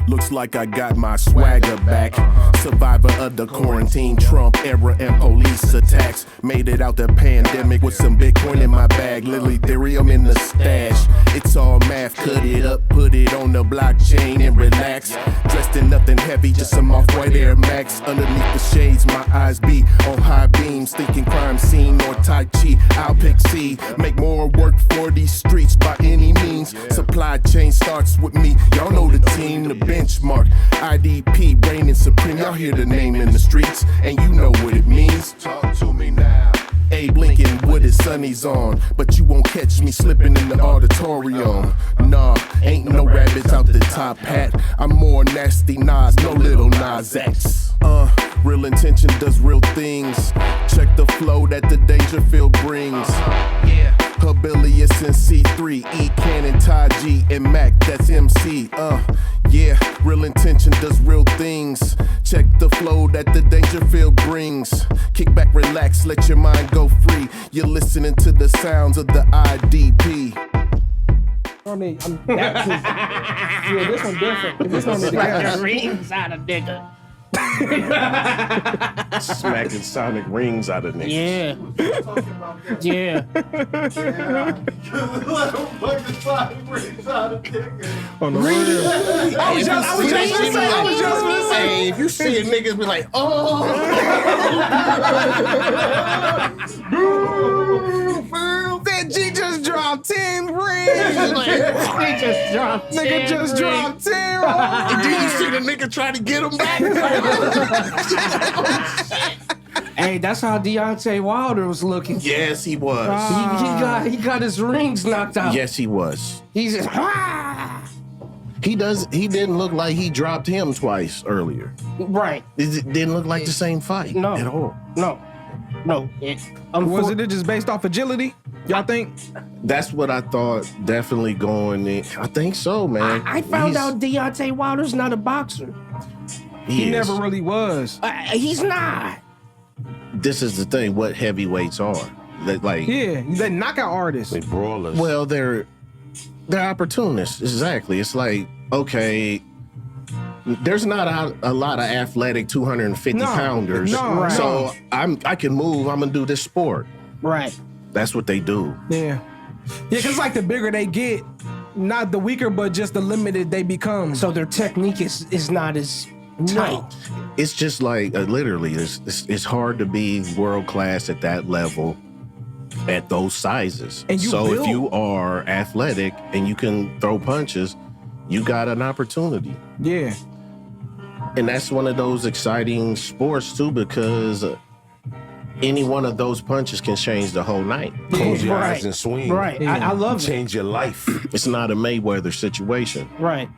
Looks like I got my swagger back. Survivor of the quarantine, Trump era and police attacks. Made it out the pandemic with some Bitcoin in my bag. Little Ethereum in the stash. It's all math, cut it up, put it on the blockchain and relax. Dressed in nothing heavy, just some off-white Air Max. Underneath the shades, my eyes be on high beams. Thinking crime scene or Tai Chi, I'll pick C. Make more work for these streets by any means. Supply chain starts with me, y'all know the team, the benchmark. IDP reigning supreme, y'all hear the name in the streets, and you know what it means. Talk to me now. Abe Lincoln with his sunnies on, but you won't catch me slipping in the auditorium. Nah, ain't no rabbits out the top hat. I'm more nasty Nas, no little Nas X. Real intention does real things. Check the flow that the Dangerfield brings. Habilius and C3, E Cannon, Ty G, and Mac, that's MC. Yeah, real intention does real things. Check the flow that the Dangerfield brings. Kick back, relax, let your mind go free. You're listening to the sounds of the IDP. Yeah, this one different. This one Smacking rings out of nigga. Smacking sonic rings out of niggas. Yeah. Yeah. on the radio. I was just gonna say, if you see a niggas be like, oh. That G just dropped 10 rings. He just dropped 10 Nigga just dropped 10 rings. And then you see the nigga try to get him back. Hey, that's how Deontay Wilder was looking. Yes, he was. He got his rings knocked out. Yes, he was. He's just, He didn't look like he dropped him twice earlier. right. It didn't look like the same fight No. at all. No. Was it just based off agility? Y'all think? That's what I thought. Definitely going in. I think so, man. I found out Deontay Wilder's not a boxer. He never really was. He's not. This is the thing. What heavyweights are? Yeah, they're knockout artists. They brawlers. Well, they're opportunists. Exactly. It's like, okay, there's not a lot of athletic 250 pounders. No, so I can move. I'm gonna do this sport. Right. That's what they do. Yeah, because like the bigger they get, not the weaker, but just the limited they become. So their technique is not as tight. It's just like literally, it's hard to be world class at that level, at those sizes. And you so build. if you are athletic and you can throw punches, you got an opportunity. Yeah. And that's one of those exciting sports too, because any one of those punches can change the whole night. Close your Right. eyes and swing. Right. I love it. Change your life. It's not a Mayweather situation. Right.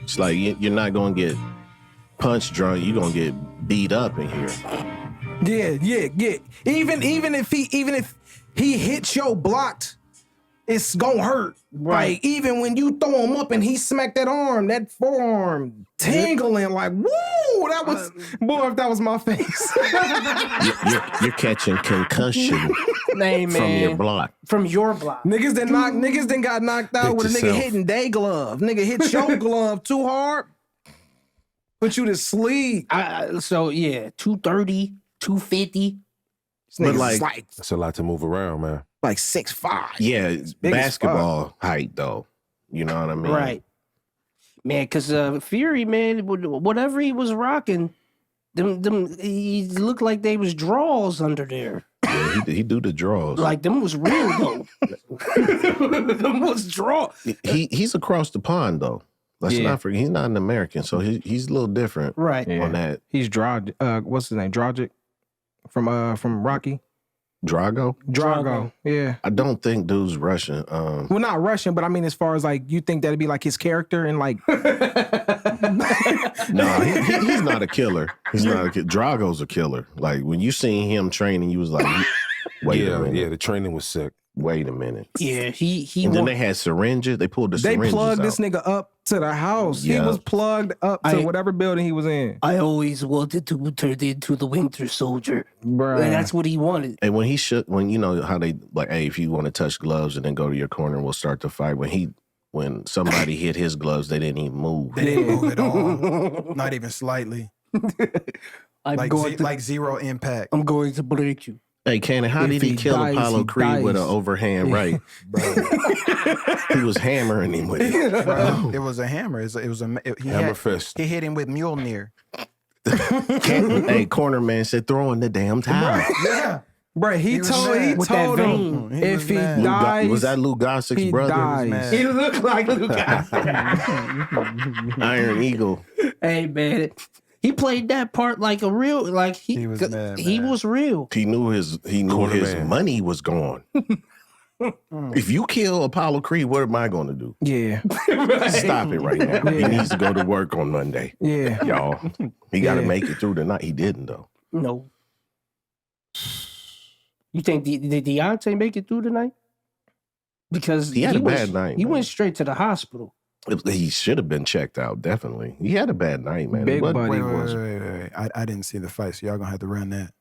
It's like you're not gonna get punch drunk. You're gonna get beat up in here. Yeah. Even if he hits your blocked, it's gonna hurt. Right. Like even when you throw him up and he smacked that arm, that forearm tingling like woo. That was boy. If that was my face. You're catching concussion Hey, man. from your block. From your block. Niggas that got knocked out Hit with a nigga yourself. hitting their glove. Nigga hit your glove too hard. Put you to sleep. So, yeah, 230, 250. This nigga's like- like That's a lot to move around, man. 6'5". Yeah, it's big as basketball height though. You know what I mean? Right. Man, because Fury, man, whatever he was rocking, he looked like they was draws under there. Yeah, he do the draws. Like, them was real, though. Them was draw. He's across the pond though. Let's Yeah. not forget, he's not an American, so he's a little different Right. on that. He's what's his name? Dragic from Rocky. Drago? Drago. Yeah. I don't think dude's Russian. Well, not Russian, but I mean, as far as like, you think that'd be like his character and like. No, he's not a killer. He's not a killer. Drago's a killer. Like when you seen him training, you was like, wait a minute. Yeah, the training was sick. Wait a minute. Yeah, he And then they had syringes. They pulled the They syringes plugged out. this nigga up to the house. Yeah. He was plugged up to whatever building he was in. I always wanted to turn into the Winter Soldier. Bruh. And that's what he wanted. And when you know how they like, hey, if you want to touch gloves and then go to your corner, we'll start the fight. When he when somebody hit his gloves, they didn't even move. They didn't move at all. Not even slightly. Like zero impact. I'm going to break you. Hey, Cannon, how If did he he kill dies, Apollo he Creed with an dies. overhand right? He was hammering him with it. Bro, it was a hammer. Hammer fist. He hit him with Mjolnir. Hey, corner man said, throw in the damn towel. Yeah. Bro, he was told mad. With that him vein. He if was he mad. dies, Was that Lou Gossip's he brother? dies. mad. He looked like Luke. Iron Eagle. Hey man, he played that part like a real, like He was mad, he man. was real. He knew his Corner his man. money was gone. If you kill Apollo Creed, what am I going to do? Yeah, Stop it right now. He needs to go to work on Monday. yeah. Y'all, he got to Yeah. make it through the night. He didn't though. No. You think did Deontay make it through tonight? Because He had a went- bad night, He man. went straight to the hospital. He should have been checked out. Definitely, he had a bad night, man. Big But buddy. Wait. I didn't see the fight, so y'all gonna have to run that.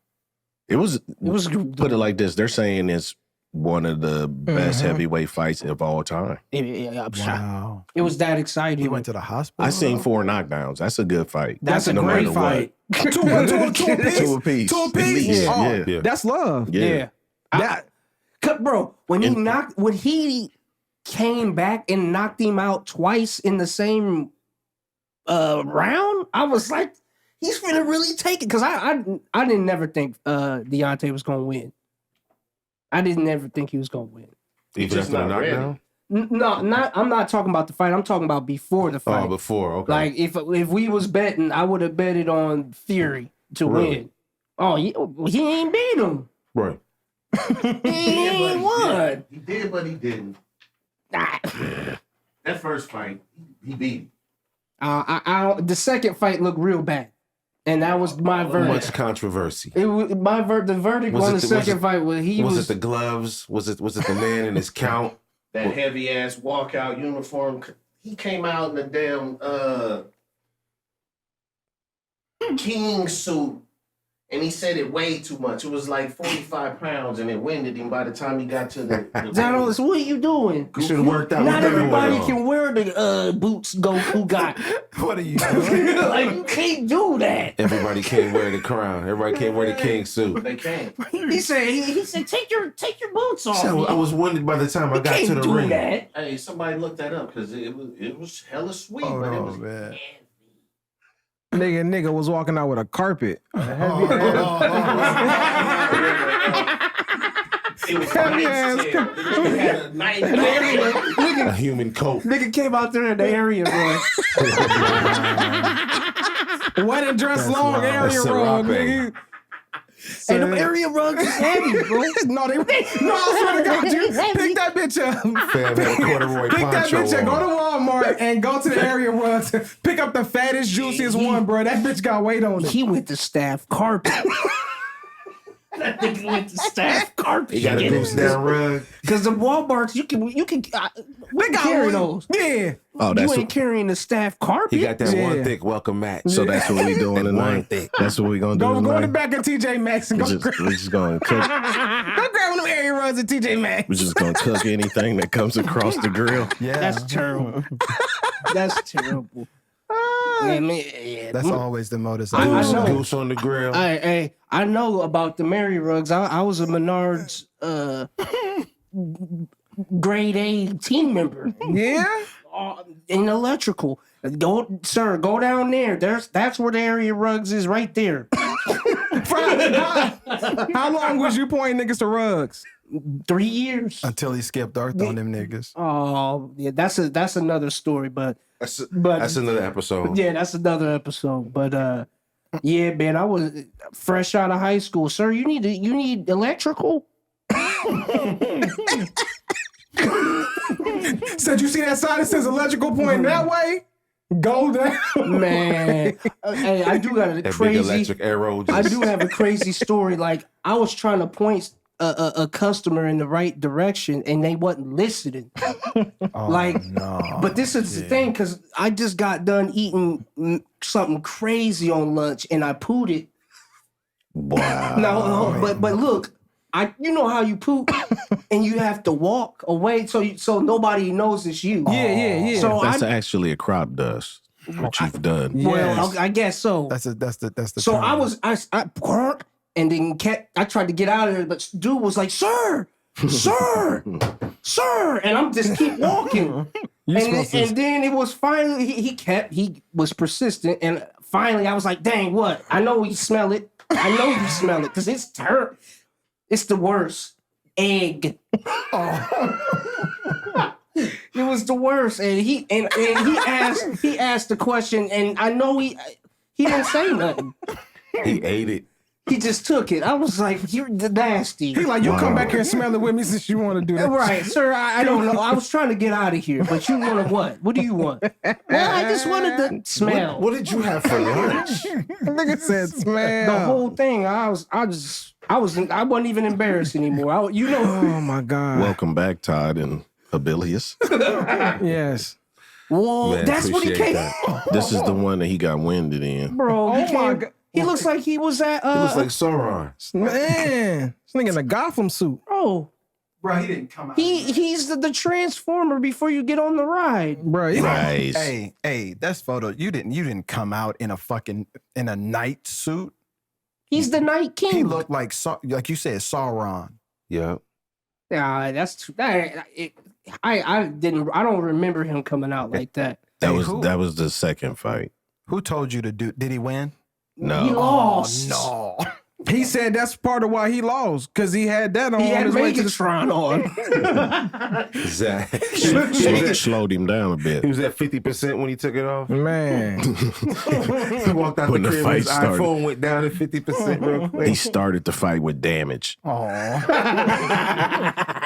it was. It was Put it like this: they're saying it's one of the best Mhm. heavyweight fights of all time. I'm shocked. Wow. It was that exciting. He went to the hospital. I seen 4 knockdowns. That's a good fight. That's a No great matter fight. what. Two apiece. Two apiece. Two At apiece. least, Oh, yeah. Yeah. that's love. Yeah. That Bro, when he came back and knocked him out twice in the same round, I was like, he's gonna really take it. Because I didn't never think Deontay was gonna win. I didn't ever think he was gonna win. Even just after the not ready. knockdown? I'm not talking about the fight. I'm talking about before the fight. Oh, before. Okay. Like if we was betting, I would have betted on Fury to Really? win. Oh, he ain't beat him. right. He ain't won. He did, but he didn't. Nah. That first fight, he beat. The second fight looked real bad, and that was my verdict. Much controversy. It was the verdict Was on it the the- was second fight was he Was was. it the gloves? Was it the man in his count? That heavy ass walkout uniform. He came out in a damn king suit, and he said it weighed too much. It was like 45 pounds, and it winded him by the time he got to the Donald, what are you doing? You should have worked out. Not with everybody that can wear the boots Goku got. What are you doing? Like you can't do that. Everybody can't wear the crown. Everybody can't wear the king suit. They can't. He said take your boots off. So I was winded by the time I You got to can't the do ring. that. Hey, somebody look that up because it was hella sweet, Oh, but it no, was man. nigga was walking out with a carpet. It was Heavy nice ass. tail. It had a nice A human coat. Nigga came out there in the area, boy. Wedding dress long wild. area That's wrong, Serape. nigga. And them area rugs is heavy, bro. No, I swear to God, you pick that bitch up. Fab had a corduroy Pick that poncho bitch up. Go to on. Walmart and go to the area rugs. Pick up the fattest, juiciest one, bro. That bitch got weight on it. He went to staff carpet. That nigga went to staff carpet. He got a goose down rug. Because the Walmarts, you can we got carry one. those. Yeah. Oh, You that's ain't carrying the staff carpet. He got that Yeah. one thick welcome mat. so that's what we doing That one tonight. thick. That's what we gonna do Go in the tonight. back of TJ Maxx and We go just, we just gonna cook. go grab one of them area rugs at TJ Maxx. We just gonna cook anything that comes across the grill. Yeah. That's terrible. That's terrible. Yeah, man, yeah. That's always the modus I operandi. know. Goose on the grill. I know about the Mary rugs. I was a Menards grade A team member Yeah. in electrical. Go down there. That's where the area rugs is right there. How long was you pointing niggas to rugs? 3 years. Until he skipped earth on them niggas. Oh yeah, that's another story. But That's another episode. yeah, that's another episode. But yeah, man, I was fresh out of high school. Sir, you need electrical. Said you see that sign that says electrical pointing that way? Go down. Man, hey, I do got a That big crazy. electric arrow. I Just, do have a crazy story. Like I was trying to point a customer in the right direction, and they wasn't listening. Oh, Like, no. But this is the thing, because I just got done eating something crazy on lunch, and I pooed it. Wow. No, but look, you know how you poop and you have to walk away so nobody knows it's you. Yeah. So That's actually a crop dust. What you've done. Well, I guess so. That's the So term. I and then I tried to get out of there, but dude was like, sir, and I'm just keep walking. And then it was finally he was persistent, and finally I was like, dang, what? I know you smell it. Because it's terrible. It's the worst. Egg. It was the worst, and he asked the question, and I know he didn't say nothing. He ate it. He just took it. I was like, "You're nasty." He like, you come back here and smell it with me since you want to do that. Right, sir. I don't know. I was trying to get out of here, but you want to what? What do you want? Well, I just wanted to smell. What did you have for lunch? Nigga said smell. The whole thing. I wasn't even embarrassed anymore. Oh my God. Welcome back, Todd and Abilius. Yes. Well, Man, that's what he appreciate came. that. This is the one that he got winded in. Bro, Oh my God. He looks like he was at. It looks like Sauron. Man, this nigga in a Gotham suit. Bro, Bro, he didn't come out. he's the transformer before you get on the ride. Bro, Nice. Hey, that's photo. You didn't come out in a night suit. He's the Night King. He looked like you said, Sauron. Yeah. That's true. I don't remember him coming out like that. That Hey, was that was the second fight. Who told you to do? Did he win? No. He lost. No. he said that's part of why he lost, because he had that on He had his way to the Megatron on. Exactly. Slowed him down a bit. He was at 50% when he took it off. Man. He walked out When the the crib, fight his started. iPhone went down to 50% real quick. He started the fight with damage.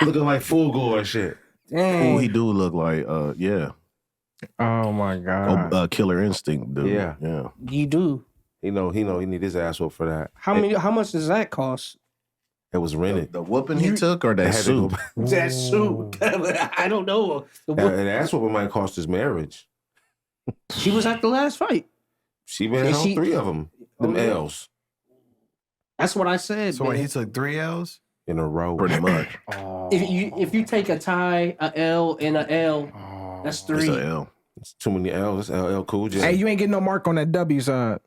Looking like full gore and shit. Oh, Dang. he do look like yeah. Oh my God. Killer Instinct dude. Yeah. Yeah. You do. He need his ass whooped for that. How much does that cost? It was rented. The whooping he took or They that had to go suit? back. That suit. I don't know. And that's what might cost his marriage. She was at the last fight. She been Is on she- 3 of them. Them Oh, yeah. L's That's what I said. So wait, man. he took 3 L's. in a row. Pretty much. If you take a tie, a L, and a L, that's It's 3. a L. It's too many L's. That's LL Cool J. Hey, you ain't getting no mark on that W side.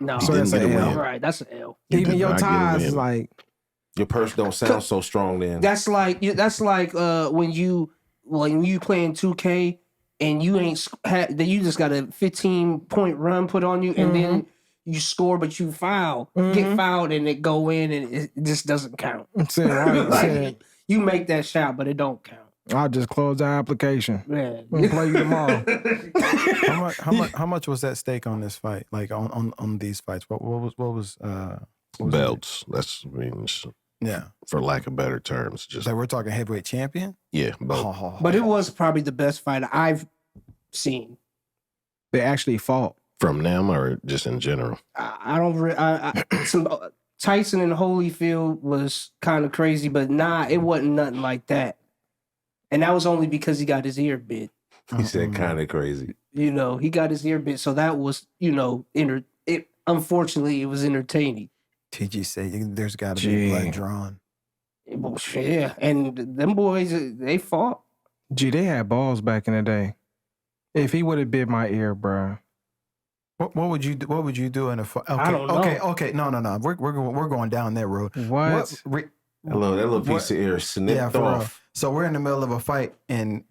No, So that's didn't an get a L. win. right. That's an L. You Even did your not get a ties win. is like, Your purse don't sound so strong then. That's like when you playing 2K and you ain't that you just got a 15-point run put on you and then you score but you foul, get fouled and it go in and it just doesn't count. said, right, Like, said, you make that shot but it don't count. I'll just close the application. Man. And play you tomorrow. How much was that stake on this fight? Like on these fights? What was Belts. That's yeah. for lack of better terms. Just Like we're talking heavyweight champion. yeah, belt. Oh. But it was probably the best fight I've seen. They actually fought. From them or just in general. Tyson and Holyfield was kind of crazy, but it wasn't nothing like that. And that was only because he got his ear bit. He said kind of crazy. You know, he got his ear bit, so that was, unfortunately, it was entertaining. TG said there's got to be blood drawn. Yeah, and them boys, they fought. Gee, they had balls back in the day. If he would have bit my ear, bro. What would you do? What would you do in a fight? Okay, I don't know. Okay. No. We're going down that road. What? That little piece of ear snipped for real. off. So we're in the middle of a fight, and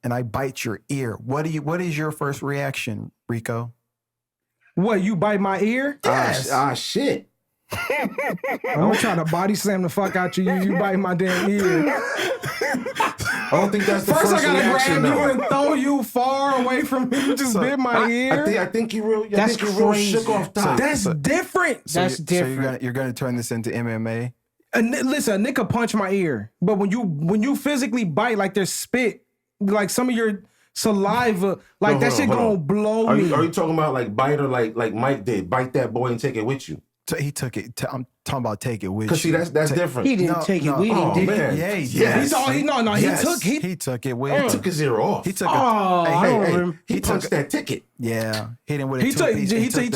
I bite your ear. What is your first reaction, Rico? What, you bite my ear? Yes. Shit. I'm gonna try to body slam the fuck out you bite my damn ear. I don't think that's the First first I gotta reaction. grab you though. and throw you far away from me. You just bit my ear. I think you real. That's I think you real crazy. shook off top. That's different. That's different. So you're gonna turn this into MMA? Listen, a nigga punch my ear, but when you physically bite, like there's spit, like some of your saliva, like No, that hold shit on, gonna hold on. blow Are me. you talking about like bite or like Mike did? Bite that boy and take it with you. So he took it. talking about take it with you. Cause see, that's different. He didn't take it. We didn't. Man. Yeah, he Yes. He took it with. He took his ear off. He took it. I don't remember. He punched that ticket. Yeah, he didn't with a He took two-piece. he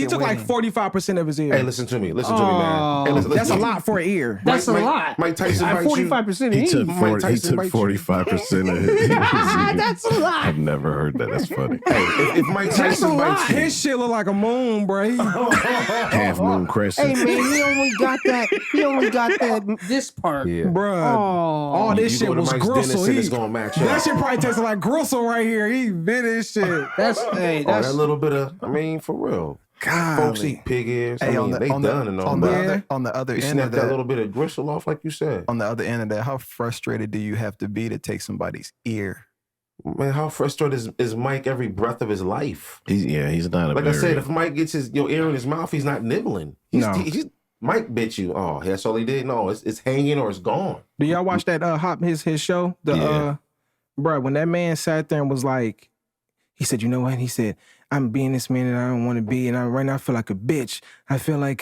took like 45% of his ear. Hey, listen to me, man. Hey, listen That's to a me. lot for an ear. That's a lot. Mike Tyson At bites you. 45% He took of Tyson he took bites you. 45% of his. That's a lot. I've never heard that. That's funny. Hey, if Mike Tyson bites you, His shit look like a moon, bro. Half moon crescent. Hey man, he only got that. This part. yeah. Bruh. Oh, All this You shit go to was Mike's dentist gristle. and it's gonna match That up. shit probably tasted like gristle right here. He bit his shit. that's Oh, that that's little bit of, I mean, for real. Folks Golly. eat pig ears. Hey, I mean, they done and all that. on the other You end of snap that that, little bit of gristle off, like you said. on the other end of that, how frustrated do you have to be to take somebody's ear? Man, how frustrated is Mike every breath of his life? He's not a Like very, I said, if Mike gets your ear in his mouth, he's not nibbling. He's Mike bit you. Oh, that's all he did? No, it's hanging or it's gone. Do y'all watch that his show? Bruh, when that man sat there and was like, he said, you know what? He said, I'm being this man that I don't want to be, and right now I feel like a bitch. I feel like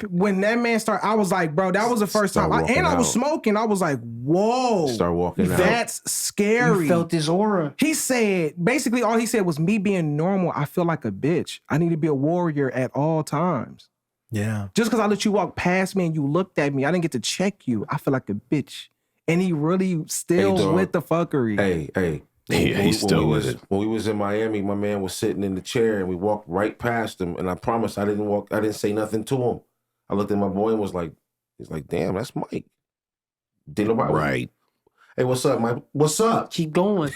when that man started, I was like, bro, that was the first Start time. walking I was out. smoking. I was like, whoa. Start walking out. That's scary. you felt his aura. He said, basically all he said was, me being normal, I feel like a bitch. I need to be a warrior at all times. Yeah. Just because I let you walk past me and you looked at me, I didn't get to check you. I feel like a bitch. And he really still dog. with the fuckery. Hey. Yeah, he still with it. When we was in Miami, my man was sitting in the chair and we walked right past him. And I promise I didn't say nothing to him. I looked at my boy and was like, he's like, damn, that's Mike. Did nobody? Right. Hey, what's up, Mike? What's up? Keep going.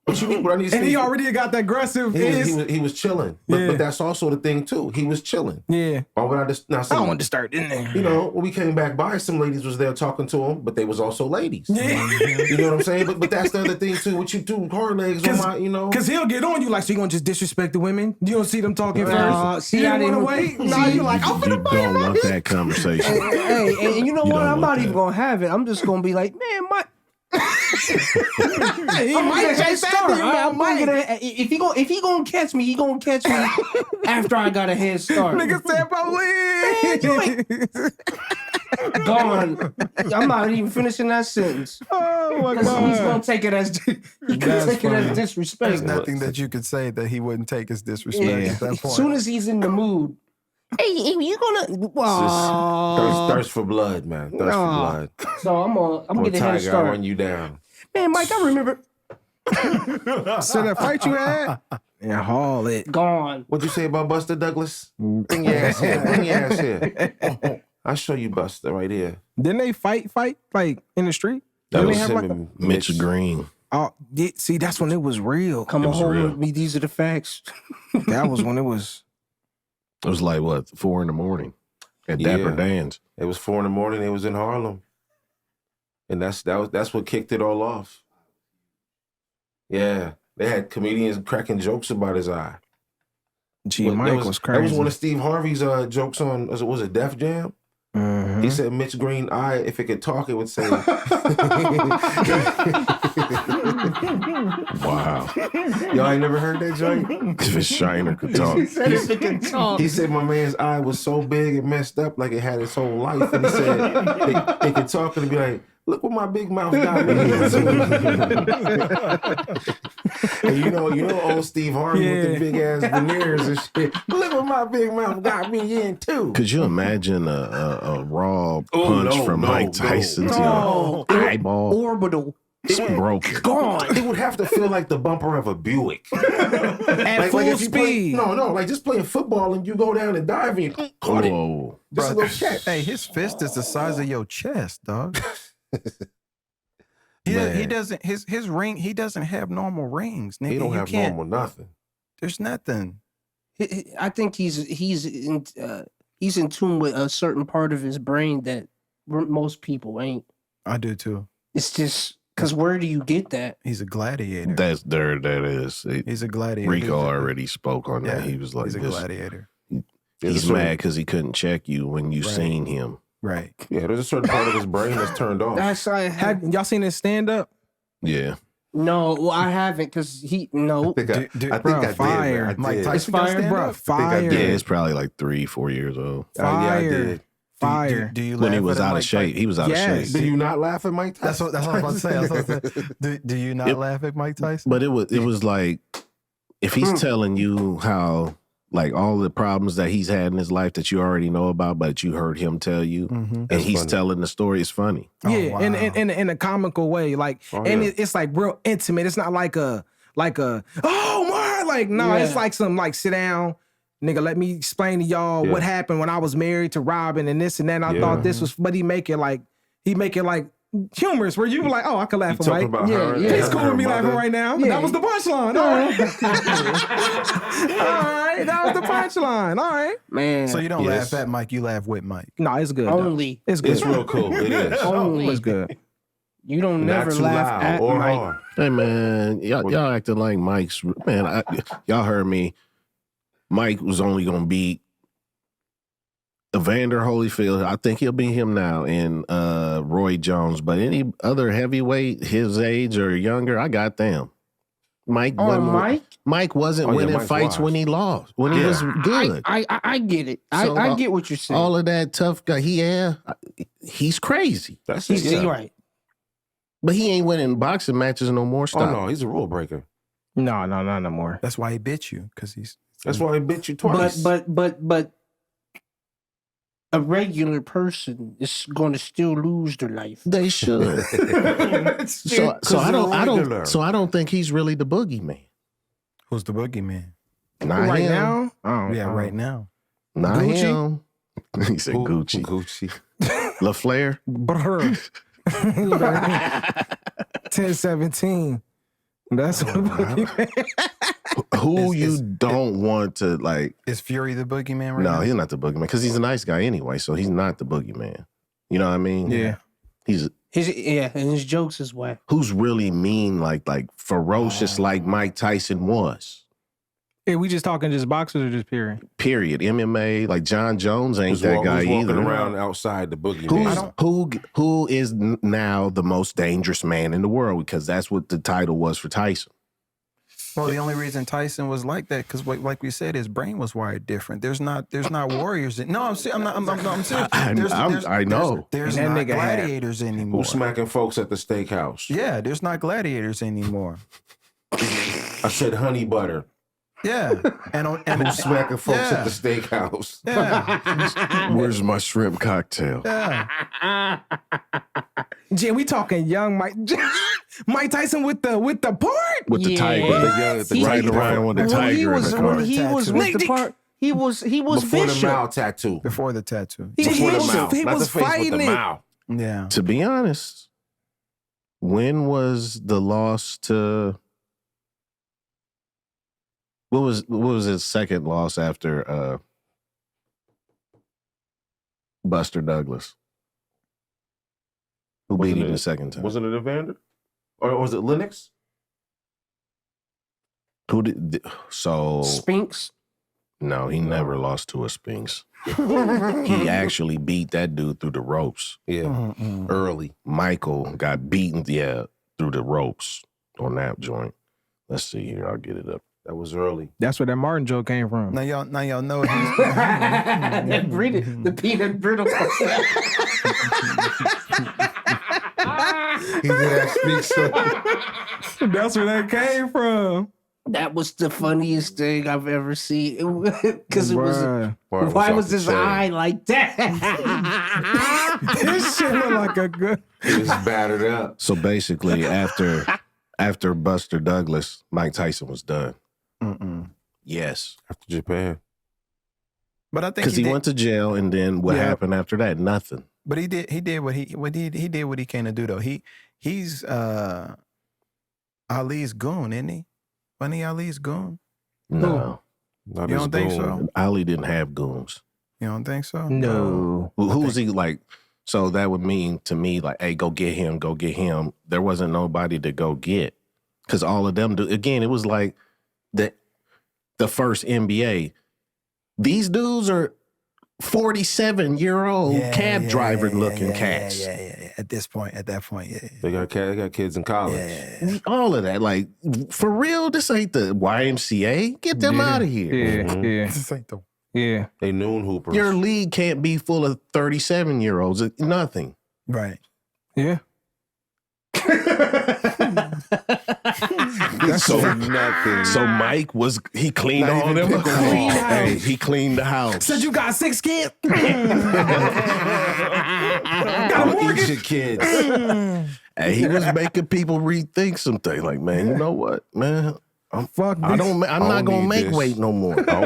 What you mean? What I need to And see? he already got the aggressive. He was chilling. But that's also the thing too. He was chilling. Yeah. Why would I just now? I don't want to start in there. You know, when we came back by, some ladies was there talking to him, but they was also ladies. Yeah. You know what I'm saying? But that's the other thing too. What you do, hard legs on my, you know? Because he'll get on you like, so you going to just disrespect the women? You don't see them talking first? See, you I didn't want to didn't- wait? No, you like, I'm You finna don't want that conversation. Hey, and you know You what? don't I'm want not even that. gonna have it. I'm just gonna be like, man, Mike. He might Hey, chase after you, man. I'm gonna get a, if he gonna catch me, he gonna catch me after I got a head start. Nigga said, police. Gone. I'm not even finishing that sentence. Oh, my He's gonna God. take it as disrespect. There's nothing that you could say that he wouldn't take as disrespect at that As point. soon as he's in the mood, hey, you gonna? Thirst for blood, man. Thirst for blood. So I'm gonna get a head Tiger, I start. run you down. Man, Mike, I remember. So that fight you had? Yeah, haul it. Gone. What'd you say about Buster Douglas? Bring your ass here. Bring your ass here. I'll show you Buster right here. Didn't they fight like in the street? That Didn't was they have him like a, and Mitch Green. oh, yeah, see, that's when it was real. Come on was home real. with me. These are the facts. That was when it was. It was like, what, 4 a.m. at Yeah. Dapper Dan's. It was 4 a.m. It was in Harlem. And that's what kicked it all off. Yeah. They had comedians cracking jokes about his eye. Gee, Well, Mike that was That was crazy. one of Steve Harvey's jokes on, was it Def Jam? Mhm. He said Mitch Green eye, if it could talk, it would say. Wow. Y'all ain't never heard that joint? If it's Shiner could talk. Said if it can talk. He said my man's eye was so big and messed up like it had its whole life. And he said it could talk and be like, look what my big mouth got me into. And you know old Steve Harvey with the big ass veneers and shit. Look what my big mouth got me into. Could you imagine a raw punch from Mike Tyson to No. your eyeball? Orbital. It's broken. Gone. It would have to feel like the bumper of a Buick. At full if you play, speed. like just playing football and you go down and dive and you caught it. Whoa. Just a little catch. Hey, his fist is the size of your chest, dog. He Man. doesn't his ring. He doesn't have normal rings, nigga. He don't You have can't- normal nothing. There's nothing. I think he's in tune with a certain part of his brain that most people ain't. I do too. It's just because where do you get that? He's a gladiator. That is. He's a gladiator. Rico already spoke on that. Yeah, He was like, he's a this, gladiator. he's mad because he couldn't check you when you seen him. Right. Yeah, there's a certain part of his brain that's turned off. That's Have y'all seen his stand up? Yeah. No, well, I haven't because he no. I think I bro, did. fire. Man. I Mike did. Tyson It's got fire, stand Bro, up? fire. Yeah, it's probably like 3-4 years old. Yeah, I Fire. did. Fire. Do you When he laugh was at out Mike of shape. Tyson? He was out Yes. of Do shape. you not laugh at Mike Tyson? That's what I was about to say. Do you not laugh at Mike Tyson? But it was like, if he's telling you how, like, all the problems that he's had in his life that you already know about, but you heard him tell you, and That's he's funny. telling the story, it's funny. Yeah, wow. in a comical way, like, and yeah. it's like real intimate. It's not like a oh my, like no, Yeah. it's like some like sit down, nigga. Let me explain to y'all what happened when I was married to Robin and this and that. And I thought this was, but he make it like humorous where you were like, oh, I could laugh at Talking Mike. about her. yeah. He's and cool her with me laughing mother. right now. That was the punchline. All right. All right, that was the punchline. All right. Man, So you don't Yes. laugh at Mike, you laugh with Mike. No, it's good. though. only It's good. It's real cool. It is. only It's good. you don't Not never too laugh loud at or Mike. hard. Hey, man, y'all acting like Mike's, man, y'all heard me. Mike was only going to beat Evander Holyfield. I think he'll beat him now, and Roy Jones. But any other heavyweight his age or younger, I got them. Mike wasn't winning Mike's fights washed. when he lost, when he was good. I get it. So, I get what you're saying. All of that tough guy, he's crazy. That's He's it. Yeah. right. But he ain't winning boxing matches no more. Oh Stop. no, he's a rule breaker. No, not no more. That's why he bit you, because he's That's why he bit you twice. But a regular person is going to still lose their life. They should. so I don't think he's really the boogeyman. who's the boogeyman? Not Right him. now? Oh, Yeah, right now. Not Gucci? him. He said Gucci. Gucci. LaFleur. Brr. 10-17. That's what Who you don't want to like. Is Fury the boogeyman right No, now? he's not the boogeyman because he's a nice guy anyway. So he's not the boogeyman. You know what I mean? Yeah. He's And his jokes is whack. who's really mean, like ferocious, like Mike Tyson was. Hey, we just talking just boxers or just period? Period. MMA, like John Jones ain't that guy who's walking either. around outside the boogeyman. Who is now the most dangerous man in the world? Because that's what the title was for Tyson. Well, the only reason Tyson was like that because, like we said, his brain was wired different. There's not warriors. No, I'm serious. I know. There's And that not nigga had- gladiators anymore. Who's smacking folks at the steakhouse? Yeah, there's not gladiators anymore. I said honey butter. Yeah, and Who's smacking folks Yeah. at the steakhouse? yeah, Where's my shrimp cocktail? yeah. Jay, we talking young Mike Mike Tyson with the part? With the tiger. The Riding around with the When tiger he in was the car. when he was with the Nigga, part, he was Before the vicious. mouth tattoo. Before the tattoo. He Before the was- mouth. he Not was the face, fighting with the it. mouth. Yeah. To be honest, when was the loss to what was his second loss after Buster Douglas? Who beat him the second time? Was it an Evander? Or was it Lennox? Who did so Spinks. no, he never lost to a Spinks. He actually beat that dude through the ropes. Yeah. Early. Michael got beaten, through the ropes on that joint. Let's see here. I'll get it up. That was early. That's where that Martin joke came from. Now y'all know That the peanut brittle. He did that speak so. That's where that came from. That was the funniest thing I've ever seen. Because it was. Bruh. Why off was the his chain. eye like that? This shit look like a good. He was battered up. So basically, after Buster Douglas, Mike Tyson was done. Yes, After Japan. But I think because he went to jail, and then what Yeah. happened after that? Nothing. But he did what he did what he came to do though. He's Ali's goon, isn't he? Wasn't he Ali's goon? No, Not You his don't think goon. so? Ali didn't have goons. You don't think so? No. Who was he like? So that would mean to me, like, hey, go get him, go get him. There wasn't nobody to go get because all of them do. Again, it was like the first NBA. These dudes are 47-year-old cab driver looking cats. Yeah. At that point, yeah. They got kids in college. Yeah. All of that. Like, for real, this ain't the YMCA. Get them out of here. Yeah. This ain't the. Yeah. They noon hoopers. Your league can't be full of 37-year-olds. Nothing. Right. Yeah. So nothing. So Mike he cleaned all them. Hey, he cleaned the house. Said you got 6 kids. Eat your kids. Hey, he was making people rethink some things. Like, man, you know what, man? I'm not gonna make weight no more. I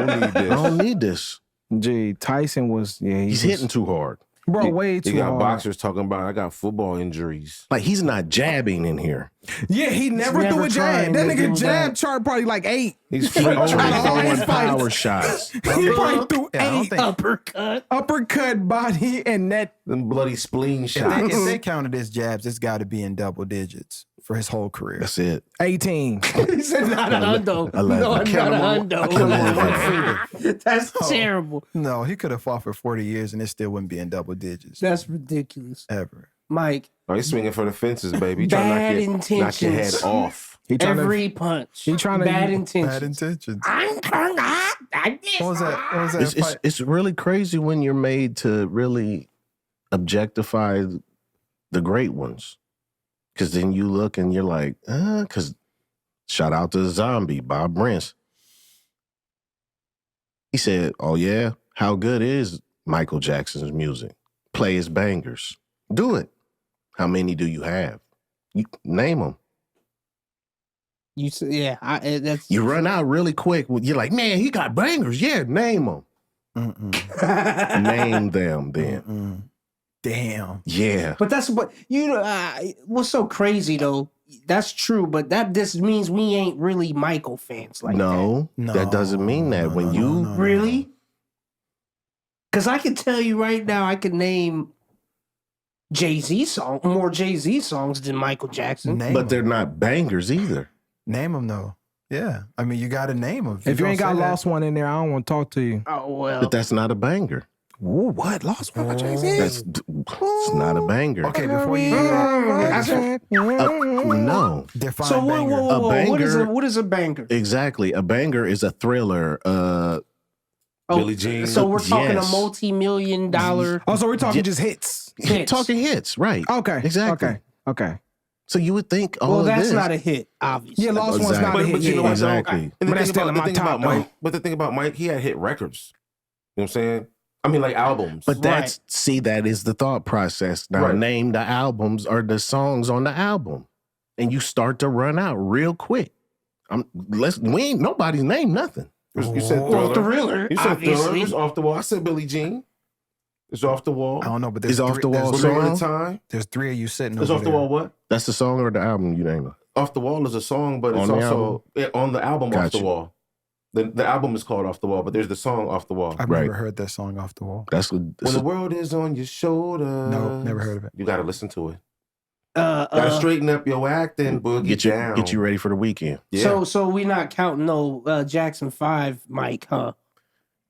don't need this. Gee, Tyson was he's hitting too hard. Bro, way too hard. You got hard. boxers talking about I got football injuries. Like, he's not jabbing in here. Yeah, he never threw a jab. That nigga jab chart probably like 8. He's only throwing power shots. He probably threw 8 uppercut body and that. Them bloody spleen shots. If they counted his jabs, it's got to be in double digits for his whole career. That's it. 18. He said not a hundo. No, not a hundo. That's terrible. No, he could have fought for 40 years and it still wouldn't be in double digits. That's ridiculous. Ever. Mike. Oh, he's swinging for the fences, baby. He Bad trying to knock your head off. Every punch. He trying to bad intentions. Bad intentions. What was that? It's really crazy when you're made to really objectify the great ones. Because then you look and you're like, because shout out to Zombie, Bob Brents. He said, oh yeah, how good is Michael Jackson's music? Play his bangers. Do it. How many do you have? You name them. That's you run out really quick. You're like, man, he got bangers. Yeah, name them. Name them then. Damn. Yeah. But that's what what's so crazy though. That's true, but that just means we ain't really Michael fans like that. No, that doesn't mean that. Really? Because I can tell you right now, I could name more Jay-Z songs than Michael Jackson. But they're not bangers either. Name them though. Yeah. I mean, you got to name them. If you ain't got Lost One in there, I don't want to talk to you. Oh, well. But that's not a banger. Ooh, what? Lost One by Jay-Z? It's not a banger. Okay, before you no. Define so banger. A banger, what is a banger? Exactly. A banger is a thriller. Billie Jean. So we're talking a multi-million dollar. Oh, so we're talking just hits. Talking hits, right. Okay. Exactly. Okay. So you would think all well, of that's this. not a hit, obviously. Yeah, Lost One's not a hit. But you know what? Exactly. And the that's still in my thing top, about Mike, but the thing about Mike, he had hit records. You know what I'm saying? I mean, like albums. But that is the thought process. Now name the albums or the songs on the album. And you start to run out real quick. Nobody's named nothing. You said Thriller. You said Thriller. It's Off the Wall. I said Billie Jean. It's Off the Wall. I don't know, but there's Off the Wall song. Time. There's 3 of you sitting It's over Off the Wall what? That's the song or the album you name it? Off the Wall is a song, but it's also on the album Off the Wall. The album is called Off the Wall, but there's the song Off the Wall. I've never heard that song Off the Wall. When the world is on your shoulders. No, never heard of it. You got to listen to it. Gotta straighten up your acting, boogie down. Get you ready for the weekend. Yeah. So we not counting no Jackson 5, Mike, huh?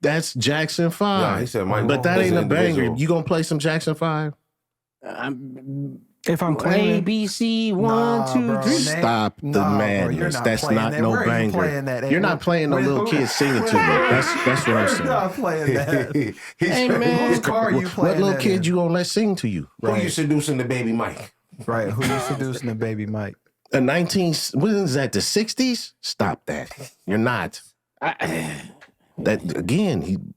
That's Jackson 5. Nah, he said Mike. But that ain't a banger. You gonna play some Jackson 5? If I'm claiming A, B, C, 1, 2, 3. Stop the madness. That's not no banger. You're not playing no little kids singing to me. That's what I'm saying. You're not playing that. Hey, man. Whose car are you playing? What little kid you gonna let sing to you? Who you seducing the baby Mike? Right. Who you seducing the baby Mike? What is that, the 60s? Stop that. You're not. That again,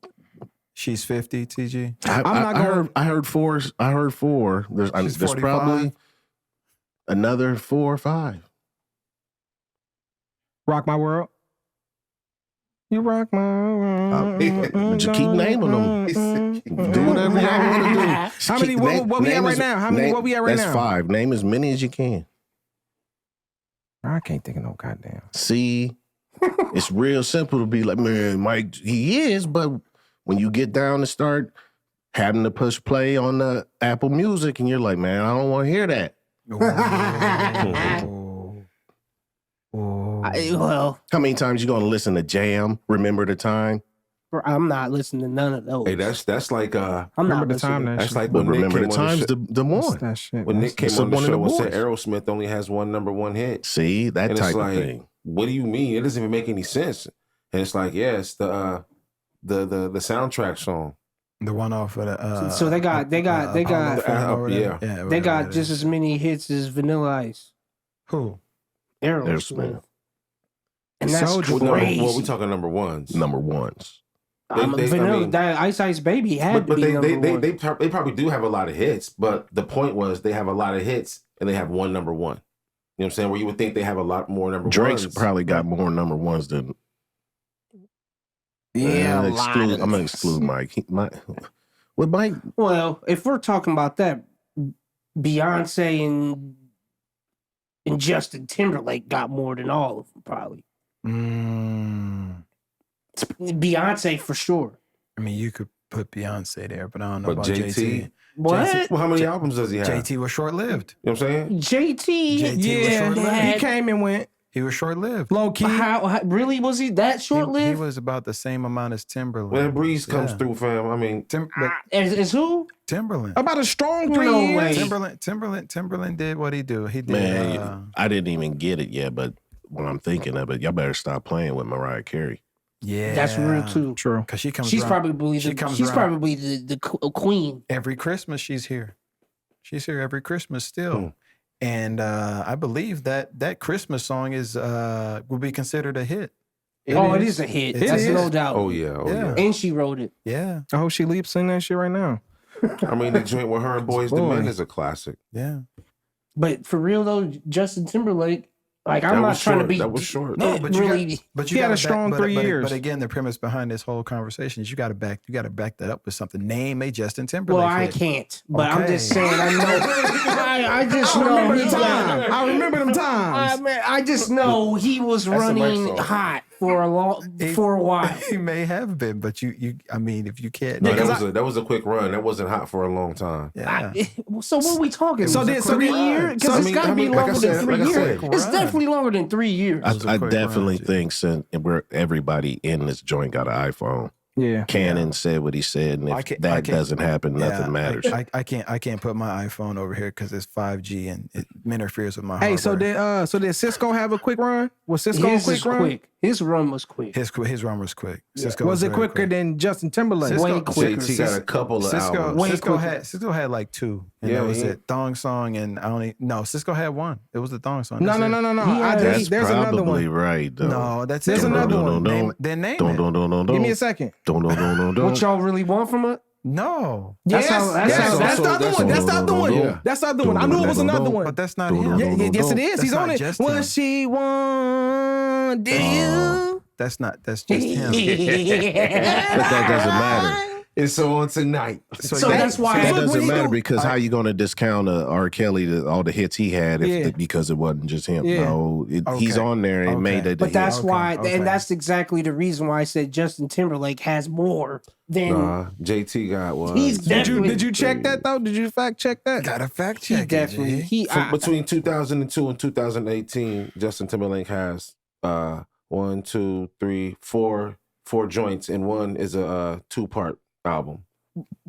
She's 50, TG. I heard 4. I heard 4. There's probably another 4 or 5. Rock My World. You rock my world. But you keep naming them. Do whatever y'all want to do. How many? What we at right now? How many? What we at right now? That's 5. Name as many as you can. I can't think of no goddamn. See, it's real simple to be like, man, Mike, he is, but when you get down and start having to push play on the Apple Music, and you're like, man, I don't want to hear that. Well, how many times you gonna listen to Jam? Remember the Time? I'm not listening to none of those. Hey, that's like I'm Remember not the time listening. that that's shit. like But when Nick remember came the on times the the What's more. that shit. when Nick came It's on the one of the show and said boys. Aerosmith only has one #1 hit. See, that And type it's of like, thing. what do you mean? It doesn't even make any sense. And it's like, yeah, it's the soundtrack song. The one off of the. So they got Apollo film or yeah. whatever. they whatever got it just is. as many hits as Vanilla Ice. Who? Aerosmith. And that's Soulja Boy. crazy. Well, we talking number ones. Number ones. Vanilla, that Ice Ice Baby had to But be number one. they probably do have a lot of hits. But the point was they have a lot of hits and they have one #1. You know what I'm saying? Where you would think they have a lot more number Drake's ones. probably got more number ones than. Yeah, a lot exclude. of I'm gonna this. exclude Mike. With Mike, Well, if we're talking about that, Beyonce and Justin Timberlake got more than all of them, probably. Beyonce for sure. I mean, you could put Beyonce there, but I don't know But about JT? JT. What? Well, how many albums does he have? JT was short lived. You know what I'm saying? JT? JT was Yeah, short-lived. he came and went. He was short lived. Low key. How really was he that short He lived? was about the same amount as Timberland. When Breeze comes Yeah. through, fam, I mean, As who? Timberland. About a strong 3 No years. way. Timberland did what he do. He did. man, I didn't even get it yet. But when I'm thinking of it, y'all better stop playing with Mariah Carey. yeah, That's real too. True. Because she comes. She's around. probably She the, comes she's around. probably the queen. Every Christmas she's here. She's here every Christmas still. And I believe that Christmas song is will be considered a hit. It is a hit. It That's is. no doubt. oh yeah. Yeah. And she wrote it. Yeah. I hope she leaps in that shit right now. I mean, the joint with her and Boys the Boy. Men is a classic. Yeah. But for real though, Justin Timberlake, like That I'm not was trying to short. be That was short. No, but you really. But He you had gotta a strong back, 3 but, years. But again, the premise behind this whole conversation is you got to back that up with something. Name a Justin Timberlake. Well, I hit. can't. But I'm just Okay. saying. I know. I just know he got. I remember them times. I just know he was a Mike running song. hot for a while. He may have been, but you. I mean, if you can't. No, Yeah, that was a quick run. That wasn't hot for a long time. yeah. So what are we talking? So So did- 3 so years? did- Because I it's mean- got to I be mean, like I longer said- than 3 like I years. said. It's definitely longer than 3 years. was a I quick definitely run, think since everybody in this joint got an iPhone. Yeah. Cannon said what he said, and I if can't- that I can't- doesn't happen, nothing matters. I can't put my iPhone over here because it's 5G and it interferes with my Hey, hardware. so did Cisco have a quick run? Was Cisco a His quick is run? quick. His run was quick. His run was quick. Cisco Was it very quicker than Justin Timberlake? Cisco- Way quicker. JT got a couple of albums. Cisco had like 2. And Yeah, that was yeah. it. Thong Song and Cisco had 1. It was the Thong Song. No. That's it. He had- That's There's another probably one. right, though. No, that's There's it. another one. Then name Don't, it. don't. Give me a second. Don't. What y'all really want from it? No. That's how- that's how- that's the other one. That's the other one. Yeah. That's the other one. I knew it was another one. But that's not Don't, him. don't, Yes, it is. That's He's not on it. just him. What she want? Did you? That's just him. But that doesn't matter. It's on tonight. So that's why. That what doesn't do you matter do? because how you going to discount R. Kelly, all the hits he had, Yeah. because it wasn't just him? Yeah. No, he's Okay. on there and Okay. made it. But that's Okay, why, okay. and that's exactly the reason why I said Justin Timberlake has more than Nah, JT got one. he's Did you definitely. check that though? Did you fact check that? Gotta fact He check. definitely. He. From between 2002 and 2018, Justin Timberlake has 1, 2, 3, 4 joints, and one is a 2-part album.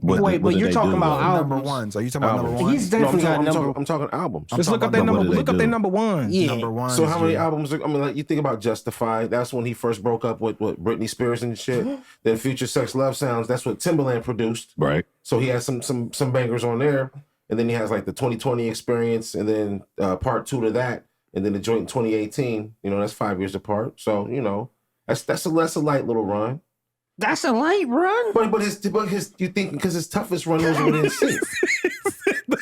Wait, but did you're they talking do, about though? albums. Number ones. Are you talking about Albums. number one? He's definitely got number. I'm talking albums. Just look up their about number. what do Look they up their do? number one. Yeah. Number one. So how many albums? I mean, like you think about Justified. That's when he first broke up with Britney Spears and shit. Then Future Sex Love Sounds. That's what Timbaland produced. Right. So he has some bangers on there, and then he has like the 2020 Experience, and then part 2 to that, and then the joint in 2018. You know, that's 5 years apart. So you know, that's a light little run. That's a light run. But his you think because his toughest run was with NSYNC.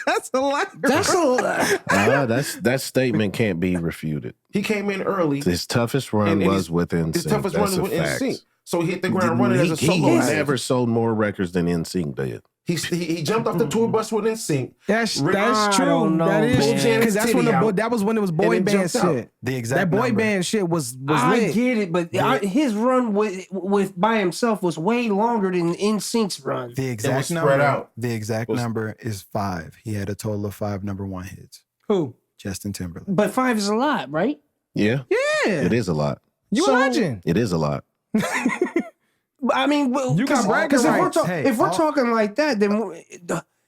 That's a lot. That's a. That statement can't be refuted. He came in early. His toughest run And was his- with NSYNC. His toughest That's run a was with fact. NSYNC. So he hit the ground running as a solo He act. never sold more records than NSYNC did. He jumped off the tour bus with NSYNC. That's I true. don't know, That is man. true. Because that's when Titty out. that was when it was boy And then band jumped out. shit. The exact That boy number. band shit was I lit. get it, but his run with by himself was way longer than NSYNC's run. The exact was spread number. out. The exact Was- number is 5. He had a total of 5 number 1 hits. Who? Justin Timberlake. But 5 is a lot, right? Yeah. Yeah. It is a lot. You So- a legend. It is a lot. I mean, You got bragging because rights. if we're talking like that, then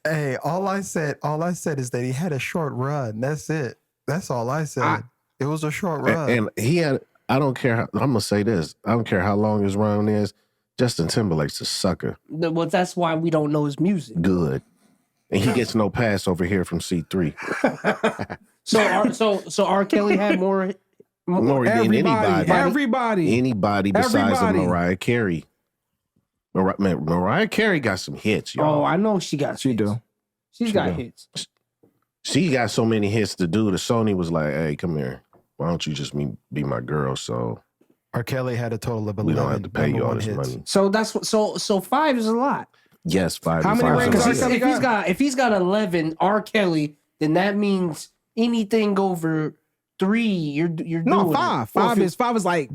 Hey, all I said is that he had a short run. That's it. That's all I said. It was a short run. And he had, I don't care, I'm going to say this. I don't care how long his run is. Justin Timberlake's a sucker. well, that's why we don't know his music. Good. And he gets no pass over here from C3. So R. Kelly had more More than anybody. Everybody. Anybody besides Mariah Carey. Mariah Carey got some hits, y'all. Oh, I know she got. She do. She's got hits. She got so many hits to do. The Sony was like, "Hey, come here. Why don't you just be my girl?" So R. Kelly had a total of 11. we don't have to pay you all this hits. money. So that's what. So 5 is a lot. Yes, 5. How is many a rings lot. R. If he's got 11 R. Kelly, then that means anything over 3, you're No, doing 5. It. 5 is like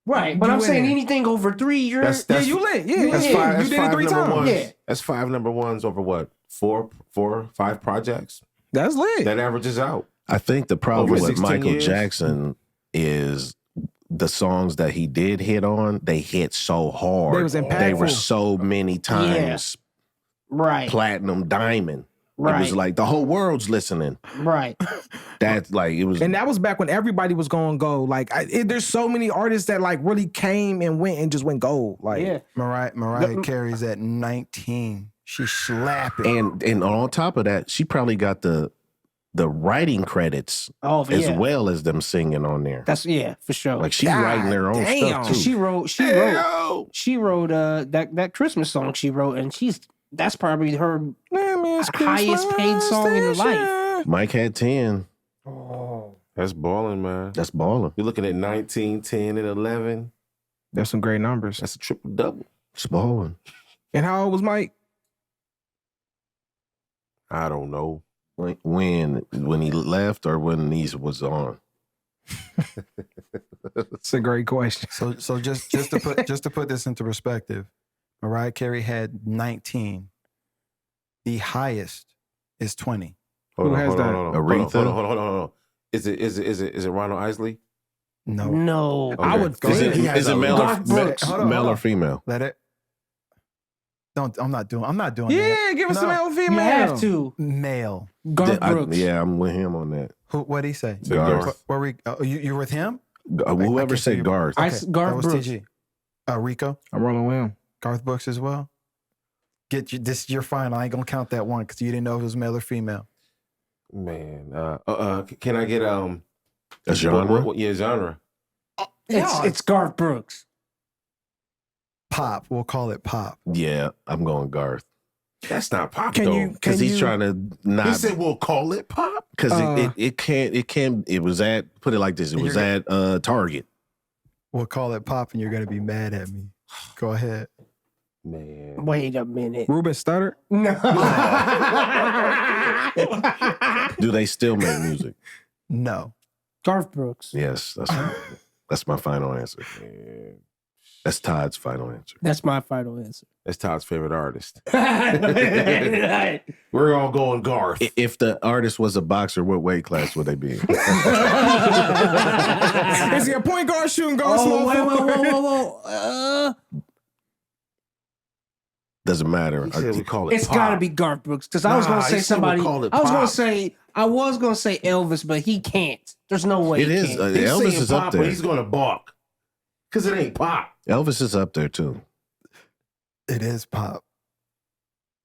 Right, but You I'm saying winning. anything over 3, you're you lit. Yeah, That's yeah. five. You That's did it five 3 number times. ones. Yeah. That's 5 number ones over what? 5 projects. That's lit. That averages out. I think the problem Over with 16 Michael years? Jackson is the songs that he did hit on, they hit so hard. They was They were impactful. so many times right, platinum diamond. It right, was like the whole world's listening. right. That's like, it was. And that was back when everybody was going gold. Like, there's so many artists that like really came and went and just went gold. Like, Yeah. Mariah Carey's at 19. She's slapping. And on top of that, she probably got the writing credits Oh, as yeah. well as them singing on there. That's for sure. Like she's God writing their own damn. stuff too. She wrote that Christmas song she wrote, and that's probably her highest paid song in her life. Mike had 10. That's balling, man. That's balling. You're looking at 19, 10, and 11. There's some great numbers. That's a triple double. It's balling. And how old was Mike? I don't know. When he left or when these was on? It's a great question. So just to put this into perspective, Mariah Carey had 19. The highest is 20. Hold Who on, has hold on, that? hold on, Aretha? hold on. Is it Ronald Isley? No. No, Okay. I would Is think. it male, Garth Brooks. Hold on, male hold or on. female? Let it. Don't. I'm not doing that. Yeah, give us some male, female. you have to. Male. Garth Brooks. Yeah, I'm with him on that. What'd he say? Garth. Where we? You're with him? Whoever can't said see you. Garth. I- That Garth was Brooks. TG. Rico. I'm rolling with him. Garth Brooks as well. Get you. This you're fine. I ain't gonna count that one because you didn't know if it was male or female. Man, can I get A genre? Yeah, genre. It's Garth Brooks. Pop. We'll call it pop. Yeah, I'm going Garth. That's not pop Can though. you? Because he's trying to He not. said we'll call it pop. Because it was at, put it like this, it was at Target. We'll call it pop, and you're gonna be mad at me. Go ahead. Man, Wait a minute. Ruben Studdard? No. Do they still make music? No. Garth Brooks. Yes, that's my final answer. man. That's Todd's final answer. That's my final answer. That's Todd's favorite artist. Right. We're all going Garth. If the artist was a boxer, what weight class would they be in? Is he a point guard, shooting guard, small forward? Whoa. Doesn't matter. He said we call it It's pop. got to be Garth Brooks because I was going to Nah, say he said we'll somebody. call it I was going pop. to say Elvis, but he can't. There's no way. It he is. can't. He's Elvis saying is pop, up but there. he's going to balk because it ain't pop. Elvis is up there too. It is pop.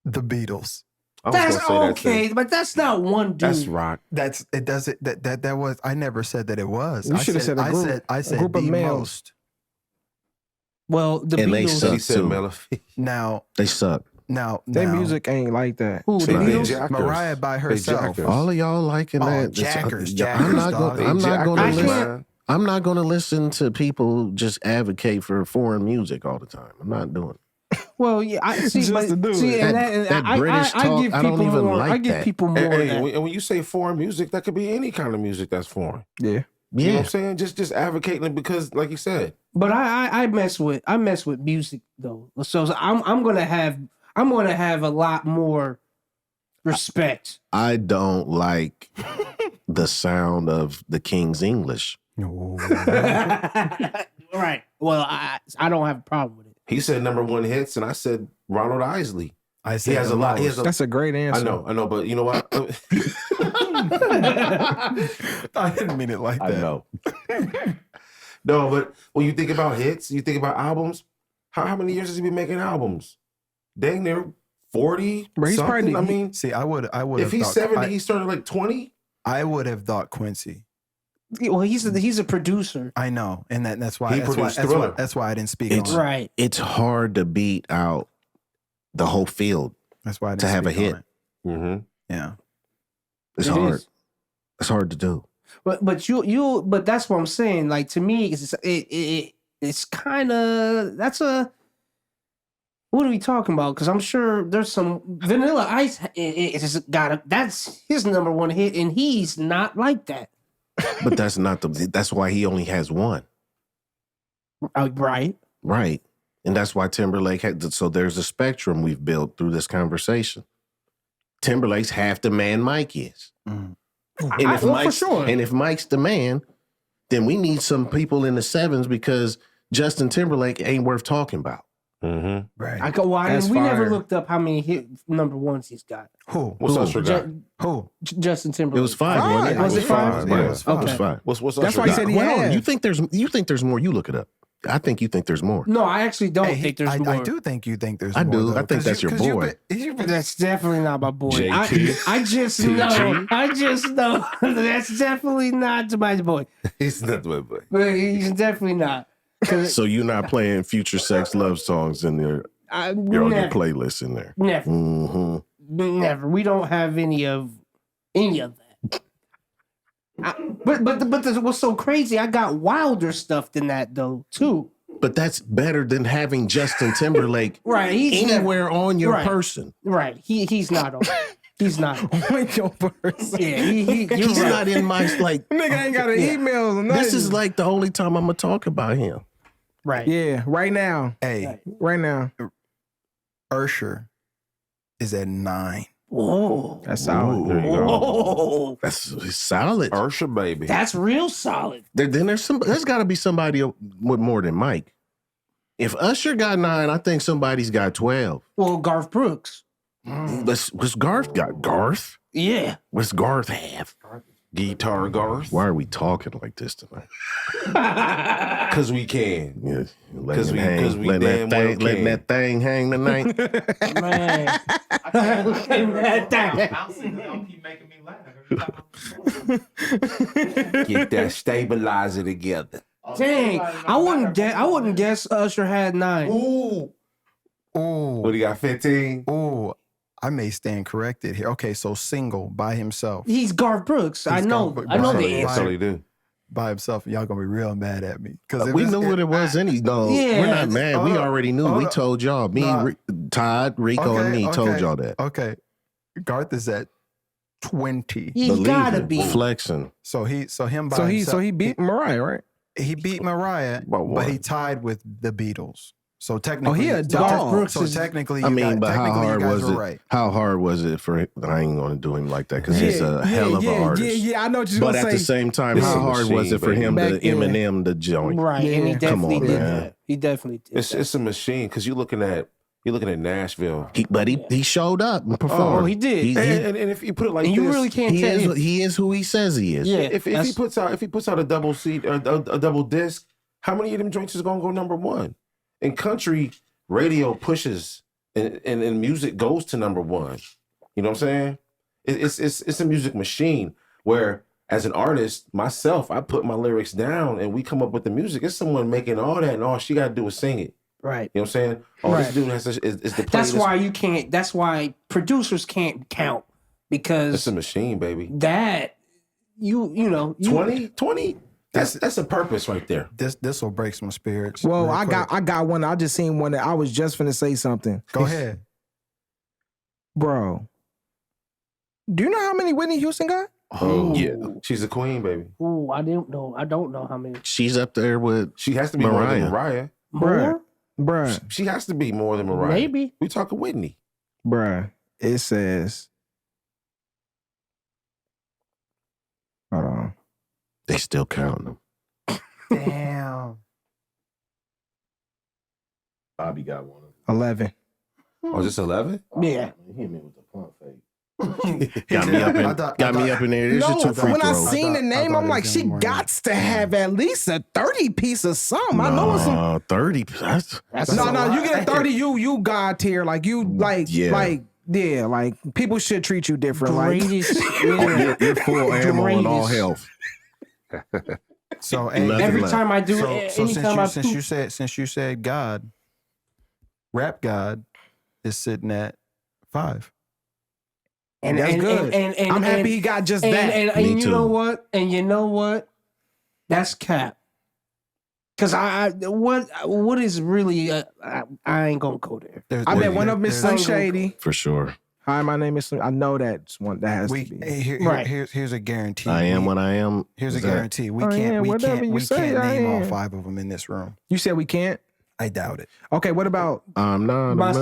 The Beatles. I was That's gonna say that okay, too. but that's not one dude. That's rock. That's it. Does it? That was. I never said that it was. You I should have said a group. I said group of the males. most. Well, the And they Beatles. suck. He said too. Melody. Now. They suck. Their music ain't like that. Who, the They Beatles? jackers. Mariah by They herself. jackers. All of y'all liking Oh, that? jackers, I'm not dog. going. I'm not going to I listen. can't- I'm not going to listen to people just advocate for foreign music all the time. I'm not doing it. Well, yeah, I see, Just but to do see, it. and That that, I, British I talk, give I people don't even more. like I give that. people more. And, of that. when you say foreign music, that could be any kind of music that's foreign. Yeah. You know Yeah, what I'm saying? Just advocating it because, like you said, But I mess with music though. So I'm gonna have a lot more respect. I don't like the sound of the King's English. Right. Well, I don't have a problem with it. He said number one hits, and I said Ronald Isley. I said He has a lot. He has a, That's a great answer. I know, but you know what? I didn't mean it like that. I know. No, but when you think about hits, you think about albums. How many years has he been making albums? Dang near 40. Bro, he's something. probably- I mean, See, I would. if he's 70, he started like 20. I would have thought Quincy. Well, he's a producer. I know, and that's why. He That's why, produced that's, why, Thriller. that's why I didn't speak It's- on it. Right. It's hard to beat out the whole field. That's why I didn't to have a speak on hit. it. Mm-hmm. Yeah. It's It hard. is. It's hard to do. But that's what I'm saying. Like, to me, it's kind of, that's a, what are we talking about? Because I'm sure there's some Vanilla Ice. That's his number one hit, and he's not like that. But that's not that's why he only has one. Right. Right. And that's why Timberlake had, so there's a spectrum we've built through this conversation. Timberlake's half the man Mike is. Mhm. And if Well, for Mike's, sure. and if Mike's the man, then we need some people in the sevens because Justin Timberlake ain't worth talking about. Mm-hmm. Right. That's We never fire. looked up how many hit number ones he's got. Who? What's Usher got? Who? Justin Timberlake. It was five, wasn't it? Was it five? Yeah, Yeah, it it was was five. What's That's Usher why he got? said he Well, had. you think there's more? You look it up. I think you think there's more. No, I actually don't Hey, think there's I, more. I do think you think there's I more. do. though, I think 'cause that's your 'cause you've boy. you've been- That's definitely not my boy. JT. I just know. I just know that's definitely not my boy. He's not my boy. But he's definitely not. 'Cause So you're not playing future sex love songs in there. I You're on your never, playlist in there. never, Mm-hmm. never. We don't have any of that. But what's so crazy? I got wilder stuff than that though too. But that's better than having Justin Timberlake Right? He's anywhere on your Right. person. Right. He's not on. He's not. With your person. Yeah. You're He's right. not in my like. Nigga ain't got an email or nothing. This is like the only time I'm gonna talk about him. Right. Yeah, right now. Hey, Right now. Usher is at 9. Whoa. That's solid. There you go. Whoa. That's solid. Usher, baby. That's real solid. Then there's got to be somebody with more than Mike. If Usher got 9, I think somebody's got 12. Well, Garth Brooks. What's Garth got? Garth? Yeah. What's Garth have? Guitar Garth. Why are we talking like this tonight? Because we can. Yeah, Because we letting damn well letting can. that thing hang tonight. Man. Bouncing the LP making me laugh every time I'm Get that stabilizer together. Dang. I wouldn't guess Usher had 9. Ooh. Oh, What, he got 15? oh, I may stand corrected here. Okay, so single by himself. He's Garth Brooks. I He's know. Garth Brooks. I know That's the what he- That's all answer. he do. By himself, y'all gonna be real mad at me because We knew what it was. We're not mad. We already knew. We told y'all. Me, Todd, Rico, and me told y'all that. Okay, Garth is at 20. He's Believe gotta it. be. Flexing. So him by So himself. he beat Mariah, right? He beat Mariah, By but what? he tied with the Beatles. So technically, he a so- dog. So technically, I you mean, guys, but how technically you hard guys was were it? right. How hard was it for? I ain't gonna do him like that because he's a hell of an artist. Yeah, I know what you're But gonna at say. the same time, This how is a hard was machine, it for baby. him to Back then. Eminem the joint? Right. And he Yeah. Come definitely on, did man. that. He definitely did. It's a machine because you're looking at Nashville. He showed up and performed. Oh, he did. And if you put it like And this, you really can't he tell. is who he says he is. Yeah. if he puts out a double seat or a double disc, how many of them joints is gonna go number one? In country, radio pushes and music goes to number one. You know what I'm saying? It's a music machine where, as an artist, myself, I put my lyrics down and we come up with the music. It's someone making all that, and all she got to do is sing it. Right. You know what I'm saying? All Right. this dude has to, is the That's playlist. why you can't. That's why producers can't count because It's a machine, baby. that you know you, 20? That's a purpose right there. This will break some spirits. Well, real I quick. got one. I just seen one that I was just finna say something. Go ahead. Bro. Do you know how many Whitney Houston got? Oh yeah, she's a queen, baby. Ooh, I don't know how many She's up there with She has to be more than Mariah. more. Bruh. She has to be more than Mariah. Maybe. We talking Whitney. Bruh. It says. Hold on. they still counting them. Damn. Bobby got one. 11. Oh, just 11? Yeah. He hit me with the pump fake. Got me up in there. There's No, your two free when I throws. seen the name, I'm like, she gots to have at least a 30 piece of something. I know it's some. 30. No, you get a 30, you God tier. Like you like people should treat you different. Greatest. You're full ammo and all health. So Every time I do, since you said God, Rap God is sitting at 5. And that's good. And I'm happy he got just that. And you know what? And you know what? That's cap. Cause what is really? I ain't gonna go there. I bet one of them is Slim Shady for sure. Hi, my name is Slim. I know that's one that has to be. Here's a guarantee. I am what I am. Here's a guarantee. We can't name all 5 of them in this room. You said we can't? I doubt it. Okay, what about I'm not must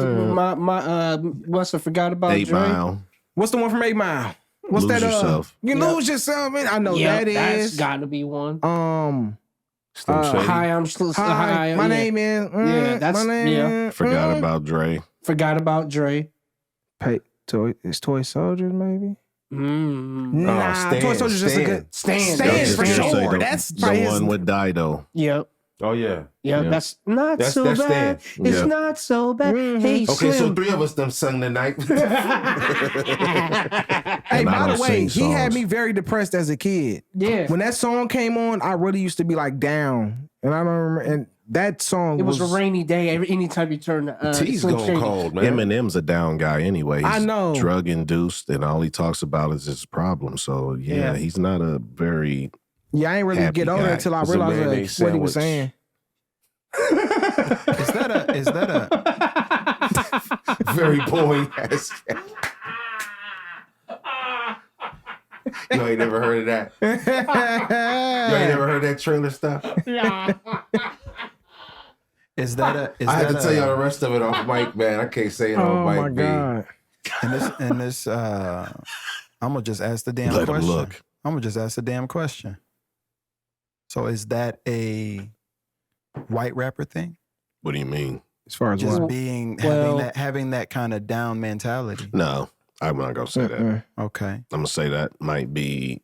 have forgot about 8 Dre. Mile. What's the one from 8 Mile? What's Lose that? Yourself. You lose yourself, man. I know that is. That's got to be one. Hi, my name is. That's my name. Yeah. Forgot about Dre. Forgot about Dre. It's Toy Soldiers, maybe. Nah, Toy Soldiers just a good stand for sure. That's the one with Dido. Yep. Oh yeah. Yeah, that's not so bad. Stan. It's not so bad. Hey, okay, Slim. so 3 of us them sung tonight. Hey, by the way, he had me very depressed as a kid. Yeah. When that song came on, I really used to be like down, and I don't remember. And that song, it was a rainy day. Anytime you turn, T's going cold, man. Eminem's a down guy anyway. He's I know, drug induced, and all he talks about is his problem. So yeah, he's not a very. Yeah, I ain't really get over until I realized what he was saying. Is that a very boring ass? You ain't never heard of that? You ain't never heard that trailer stuff? Yeah. I had to tell y'all the rest of it off mic, man. I can't say it on mic. Oh my god! And this, I'm gonna just ask the damn question. Look. I'm gonna just ask the damn question. So is that a white rapper thing? What do you mean? As far as just what? having that kind of down mentality? No, I'm not gonna say that. Okay, I'm gonna say that might be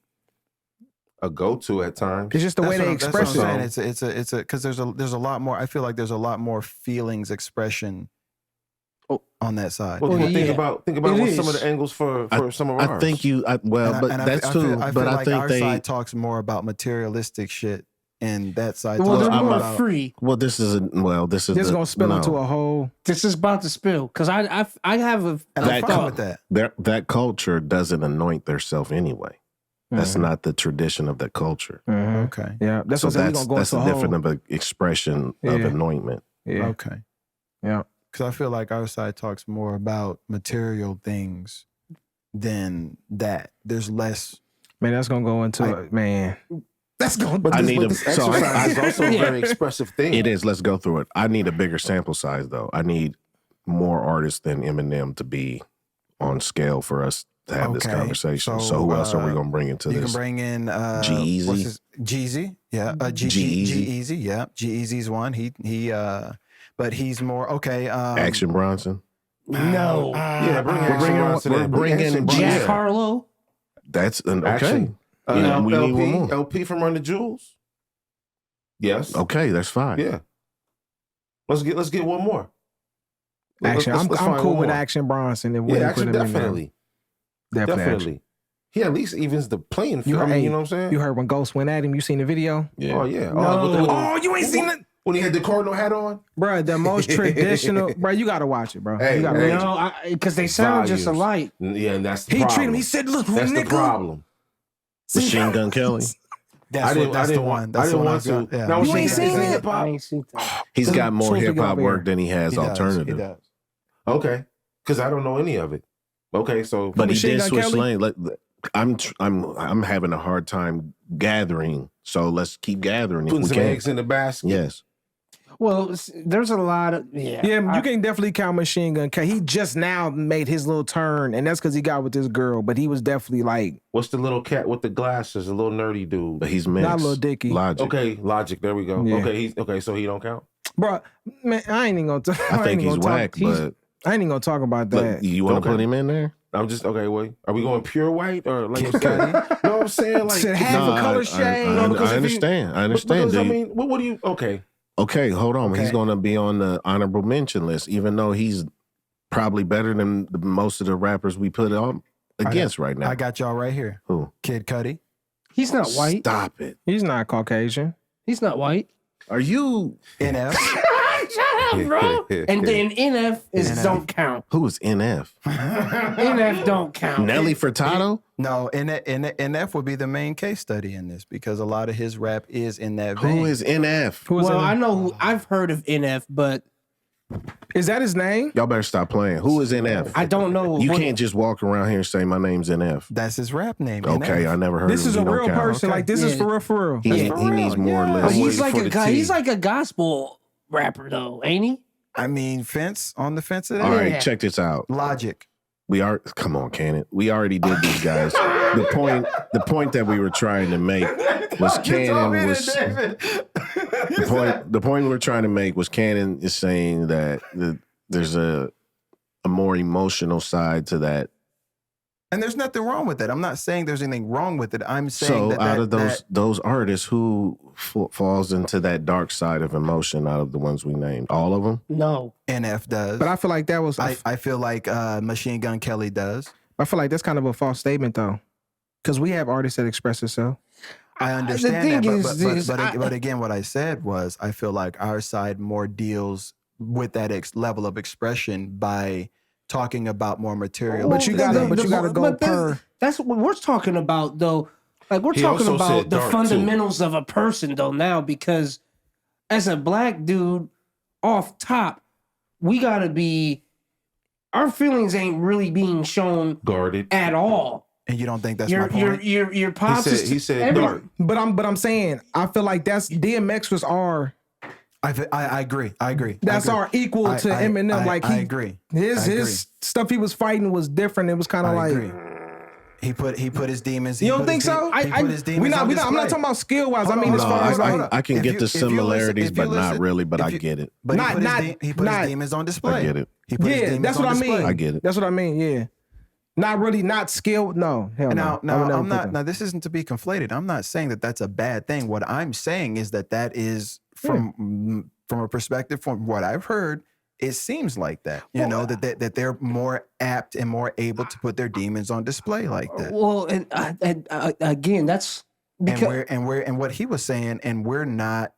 a go-to at times. It's just the way they express it. It's a because there's a lot more. I feel like there's a lot more feelings expression on that side. Well, think about what some of the angles for some of ours. I think that's true. But I think our side talks more about materialistic shit, and that side well, talks they're more about free. Well, this is gonna spill into a whole. This is about to spill because I have a. And I'm fine with that. That culture doesn't anoint theirself anyway. That's not the tradition of that culture. Okay. Yeah, that's what we're gonna go that's into a different of an expression of anointment. Yeah. Okay. Yeah. Because I feel like our side talks more about material things than that. There's less. Man, that's gonna go into it, man. That's going. But this exercise is also a very expressive thing. It is. Let's go through it. I need a bigger sample size, though. I need more artists than Eminem to be on scale for us to have this conversation. So who else are we gonna bring into this? You can bring in G-Eazy. G-Eazy, yeah. G-Eazy, yeah. G-Eazy's one. He but he's more okay. Action Bronson. No. Yeah, we're bringing Jack Harlow. That's okay. Action. We need one more. LP from Run the Jewels. Yes. Okay, that's fine. Yeah. Let's get one more. Action. I'm cool with Action Bronson. And Action definitely. Definitely. He at least evens the playing field. You know what I'm saying? You heard when Ghost went at him. You seen the video? Yeah. Oh yeah. No. You ain't seen it. When he had the cardinal hat on, bro. The most traditional, bro. You gotta watch it, bro. Hey, no, because they sound just alike. Yeah, and that's the problem. He treated him. He said, "Look, that's nigga. the problem." Machine Gun Kelly. That's the one. I didn't want to. Yeah. You ain't seen it? I ain't seen that. He's got more hip hop work than he has alternative. He does. Okay, because I don't know any of it. Okay, so but he did switch lane. I'm having a hard time gathering, so let's keep gathering. Putting some eggs in the basket. Yes. Well, there's a lot of you can definitely count Machine Gun Kelly. He just now made his little turn, and that's because he got with this girl. But he was definitely like, what's the little cat with the glasses? A little nerdy dude. But he's mixed. Not Lil Dicky. Logic. Okay, Logic. There we go. Yeah. Okay, so he don't count. Bro, man, I ain't even gonna talk. I think he's whack, but I ain't even gonna talk about that. you want to Okay. put him in there? I'm just okay. Wait, are we going pure white or like? What's that? You know what I'm saying? Like, Should have a color shade. I because if he- understand. I understand. Because, I dude. mean, what do you? Okay, Okay, hold on. Okay. He's going to be on the honorable mention list, even though he's probably better than most of the rappers we put on against right now. I got y'all right here. Who? Kid Cudi. He's not white. Stop it. He's not Caucasian. He's not white. Are you? NF. Shut up, bro. And then NF is NF. don't count. Who is NF? NF don't count. Nelly Furtado? No, NF would be the main case study in this because a lot of his rap is in that vein. Who is NF? Who is Well, it? I know who I've heard of NF, but Is that his name? Y'all better stop playing. Who is NF? I don't know. You what- can't just walk around here and say my name's NF. That's his rap name. Okay, NF. I never heard This of is him. a He don't real count. person. Okay. Like this is Yeah. for real, for real. He needs more But list. he's waiting like for a the guy. tea. He's like a gospel rapper, though, ain't he? I mean, on the fence of that. All right, Yeah. check this out. Logic. We are come on, Cannon. We already did these guys. The point that we were trying to make was Cannon was the point we were trying to make was Cannon is saying that there's a more emotional side to that. And there's nothing wrong with it. I'm not saying there's anything wrong with it. I'm saying So that out of that- those artists, who falls into that dark side of emotion out of the ones we named? All of them? No. NF does. But I feel like that was. I feel like Machine Gun Kelly does. I feel like that's kind of a false statement though, because we have artists that express themselves. I understand thing that, is this, but again, what I said was I feel like our side more deals with that level of expression by talking about more material. But you gotta go per. That's what we're talking about, though. Like we're He talking also about said the dark, fundamentals of a person, though. Now, because as a black dude, off top, we gotta be. Our feelings ain't really being shown guarded. at all. And you don't think that's my point? Your pops. He said dark. But I'm saying I feel like that's DMX was our. I agree. I agree. That's our equal to Eminem. Like I agree. His stuff he was fighting was different. It was kind of I like. agree. He put his demons. You don't think so? He put his demons on I'm not display. talking about skill wise. I mean, Hold as on, far as hold like. on. I can If get you- the if you listen- similarities, if you but not listen- really. But if I you- get it. But Not- he put his demons on display. I get it. He put his Yeah, demons that's on what I display. mean. I get it. That's what I mean. Yeah, not really, not skilled. No, hell Now, no. I would never I'm put not. them. Now, this isn't to be conflated. I'm not saying that that's a bad thing. What I'm saying is that is from a perspective from what I've heard. It seems like that, you know, that they're more apt and more able to put their demons on display like that. Well, and again, that's because And what he was saying, and we're not,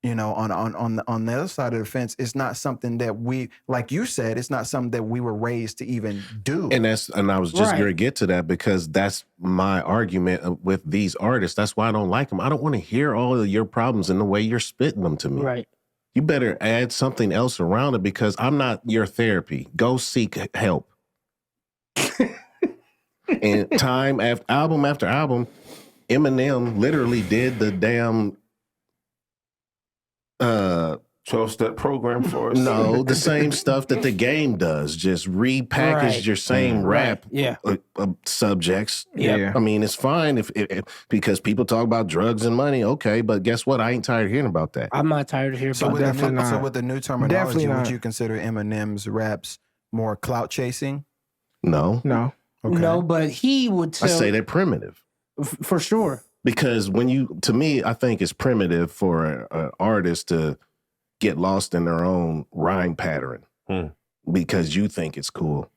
you know, on the other side of the fence. It's not something that we, like you said, it's not something that we were raised to even do. And I was just Right. going to get to that because that's my argument with these artists. That's why I don't like them. I don't want to hear all of your problems and the way you're spitting them to me. right. You better add something else around it because I'm not your therapy. Go seek help. And album after album, Eminem literally did the damn 12-step program for us. no, the same stuff that the game does. Just repackaged Right. your same rap Yeah. subjects. Yeah. I mean, it's fine if because people talk about drugs and money. Okay, but guess what? I ain't tired of hearing about that. I'm not tired of hearing So about with, that. definitely the, so not. with the new terminology, Definitely would not. you consider Eminem's raps more clout chasing? No, No, Okay. No, but he would I tell say they're primitive. for sure. Because to me, I think it's primitive for an artist to get lost in their own rhyme pattern because you think it's cool.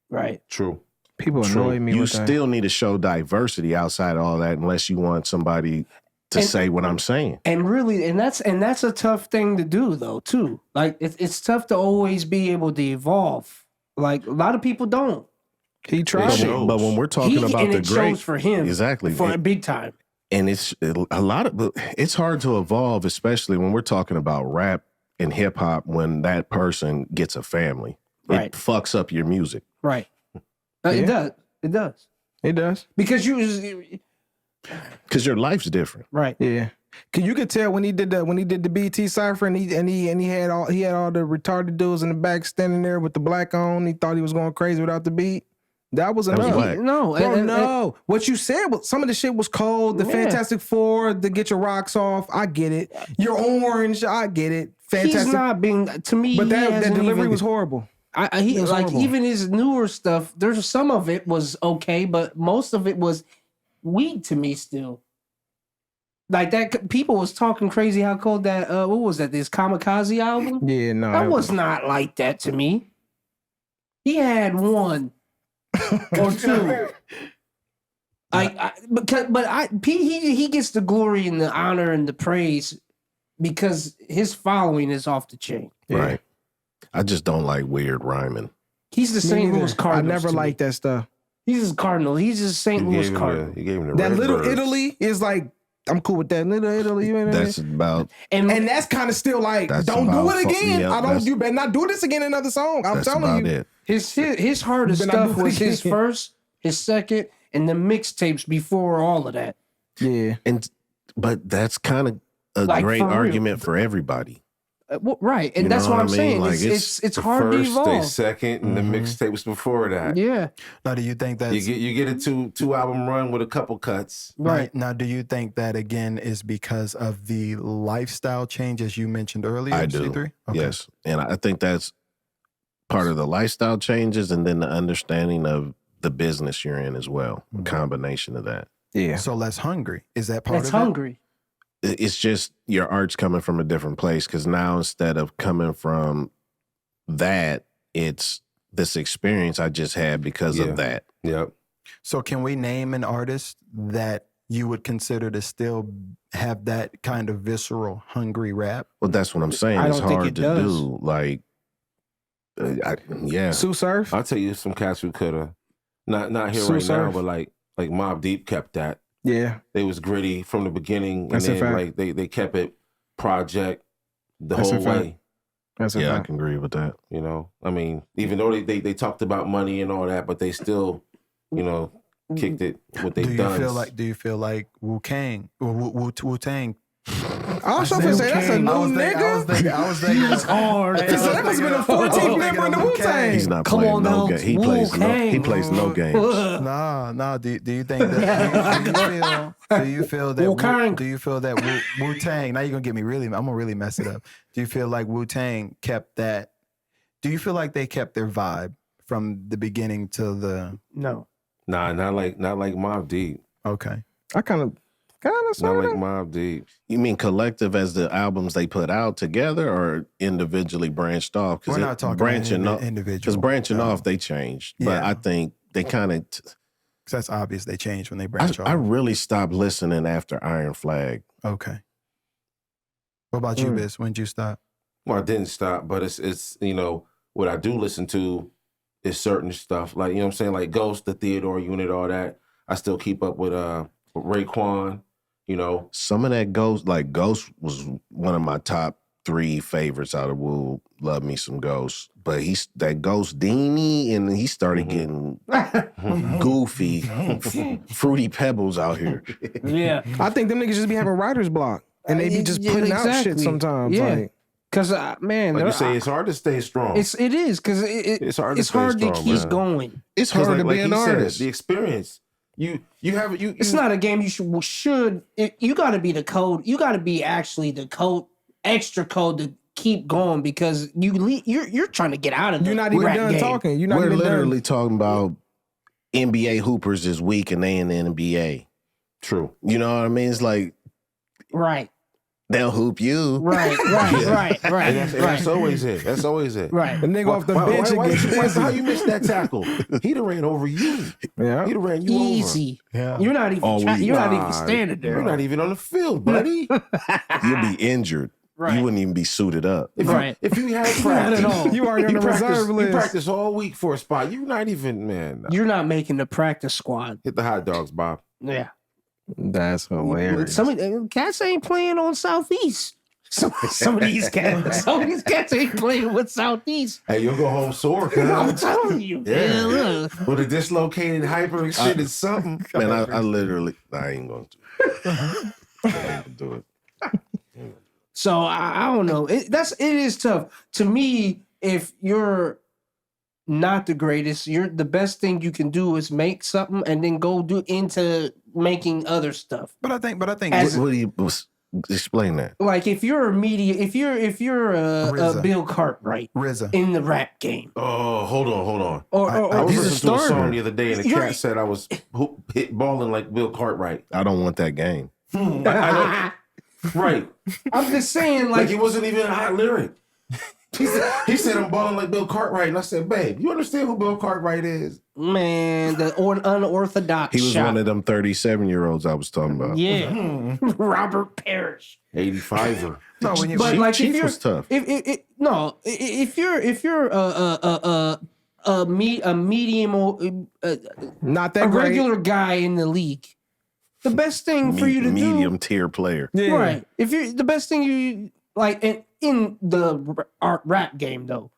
Right. True. people annoy me You with that. still need to show diversity outside of all that unless you want somebody to And- say what I'm saying. And really, and that's a tough thing to do, though, too. Like it's tough to always be able to evolve. Like a lot of people don't. He But, tried it. but when we're talking about and the it great, shows for him exactly, for a big time. and it's a lot of it's hard to evolve, especially when we're talking about rap and hip hop. When that person gets a family, Right. it fucks up your music. Right. Yeah. It does. It does. It does. Because you Because your life's different. right. Yeah. Cause you could tell when he did the BT cipher and he had all the retarded dudes in the back standing there with the black on. He thought he was going crazy without the beat. That was was enough. whack. No, Bro, no. What you said was some of the shit was cold. The Yeah. Fantastic Four, to get your rocks off. I get it. You're orange. I get it. fantastic. He's not being to me. but he that hasn't delivery even- was horrible. He It was like horrible. even his newer stuff. There's some of it was okay, but most of it was weak to me still. Like that, people was talking crazy. How cold that? What was that? This Kamikaze album? Yeah, no, That was not like that to me. He had one or two. He gets the glory and the honor and the praise because his following is off the chain. Right. I just don't like weird rhyming. He's the Me St. neither. Louis Cardinals. I never to me. liked that stuff. He's his Cardinal. He's just St. Louis Cardinal. You gave him the That Red Little Birds. Italy is like, I'm cool with that. Little Italy. That's about. And And that's kind of still like, That's don't do about it again. yeah, I don't. that's- You better not do this again. In another song. I'm That's telling about you. it. his hardest But I stuff do was his again. first, his second, and the mixtapes before all of that. Yeah. But that's kind of a Like, great for real. argument for everybody. Right, and You that's know what what I'm I mean? saying. Like, It's The hard to first, the evolve. second, and the mixtapes before that. Yeah, Now, do you think that's You get a two album run with a couple cuts. right. Now, do you think that again is because of the lifestyle change as you mentioned earlier? I do. C3? Okay. Yes, and I think that's part of the lifestyle changes, and then the understanding of the business you're in as well. A combination of that. Yeah. So less hungry. Is that part That's of it? hungry. It's just your art's coming from a different place because now instead of coming from that, it's this experience I just had because Yeah. of that. Yep. So can we name an artist that you would consider to still have that kind of visceral, hungry rap? Well, that's what I'm saying. I It's don't think hard it to does. do. Like, yeah. Sue Surf. I'll tell you some cats who could have not here Sue right now, Surf. but like Mobb Deep kept that. Yeah. They was gritty from the beginning, and That's a then fact. like they kept it project the That's a whole fact. way. That's a Yeah, I fact. can agree with that. You know, I mean, even though they talked about money and all that, but they still, you know, kicked it what Do they've you done. feel like Wu Tang? Wu Tang. I was trying to say that's a new nigga. I was thinking. It's hard. So that must have been a 14th member in the Wu Tang. He's not Come playing on no now, game. He plays no. He Wu-Tang. plays no games. Nah. Do you think that? Do you feel that? Wu-Tang. Do you feel that Wu Tang? Now you're gonna get me really. I'm gonna really mess it up. Do you feel like Wu Tang kept that? Do you feel like they kept their vibe from the beginning to the? No. Nah, not like Mobb Deep. Okay. I kind of Not sort like of. Mobb Deep. You mean collective as the albums they put out together, or individually branched off? We're not talking branching off. individual. Because branching No. off, they changed. But Yeah. I think they kind of. 'Cause that's obvious. They change when they branch off. I really stopped listening after Iron Flag. Okay. What about you, Biz? When did you stop? Well, I didn't stop, but it's you know what I do listen to is certain stuff like you know what I'm saying, like Ghost, the Theodore Unit, all that. I still keep up with Raekwon. You know, Some of that Ghost was one of my top 3 favorites out of Wu. Love me some Ghost. But he's that Ghost Dini, and he started getting goofy, fruity pebbles out here. Yeah. I think them niggas just be having writer's block, and they be just Yeah, putting out shit exactly. sometimes. Yeah. Like, Because man, like you say, it's hard to stay strong. it is because It's hard to it's stay hard to strong, keep man. going. It's 'Cause hard to be he an said, artist. the experience. You have you. It's not a game you should. You got to be the code. You got to be actually the code, extra code to keep going because you're trying to get out of the you're not even rap done game. talking. You're not We're even literally done. talking about NBA hoopers this week, and they in the NBA. True. You know what I mean? It's like Right, they'll hoop you. right, And that's always it. That's always it. right. The nigga off the bench why, against how you missed that tackle? He'd have ran over you. Yeah. He'd have ran you Easy. Yeah. You're not even. Oh, You're not Nah, even standing there. You're not even on the field, buddy. You'll be injured. Right. You wouldn't even be suited up. If Right. If you had Not at practice, all. You already on the reserve You list. practice all week for a spot. You're not even, man. You're not making the practice squad. Hit the hot dogs, Bob. Yeah. That's hilarious. Some of cats ain't playing on Southeast. Some of these cats ain't playing with Southeast. Hey, you'll go home sore, I'm cuz. telling you. Yeah. look. With a dislocated hyper and shit is something. Man, I literally, I ain't going to. I ain't gonna do it. So I don't know. It is tough to me. If you're not the greatest, you're the best thing you can do is make something and then go do into making other stuff. But I think As- What he was Explain that. Like if you're a RZA. Bill Cartwright RZA. in the rap game, Oh, hold on. or I was He's a listening to a starter. song the other day, and the cat said I was hit balling like Bill Cartwright. I don't want that game. I don't, right. I'm just saying, Like like it wasn't even a hot lyric. He said I'm balling like Bill Cartwright, and I said, babe, you understand who Bill Cartwright is? man, the unorthodox He was shot. one of them 37-year-olds I was talking about. Yeah, Robert Parrish. 85er. No, when you But like Chief if you're was tough. if you're a medium Not that a great. regular guy in the league, the best thing for you to Medium tier player. Yeah. right? If you're the best thing you like in the rap game though.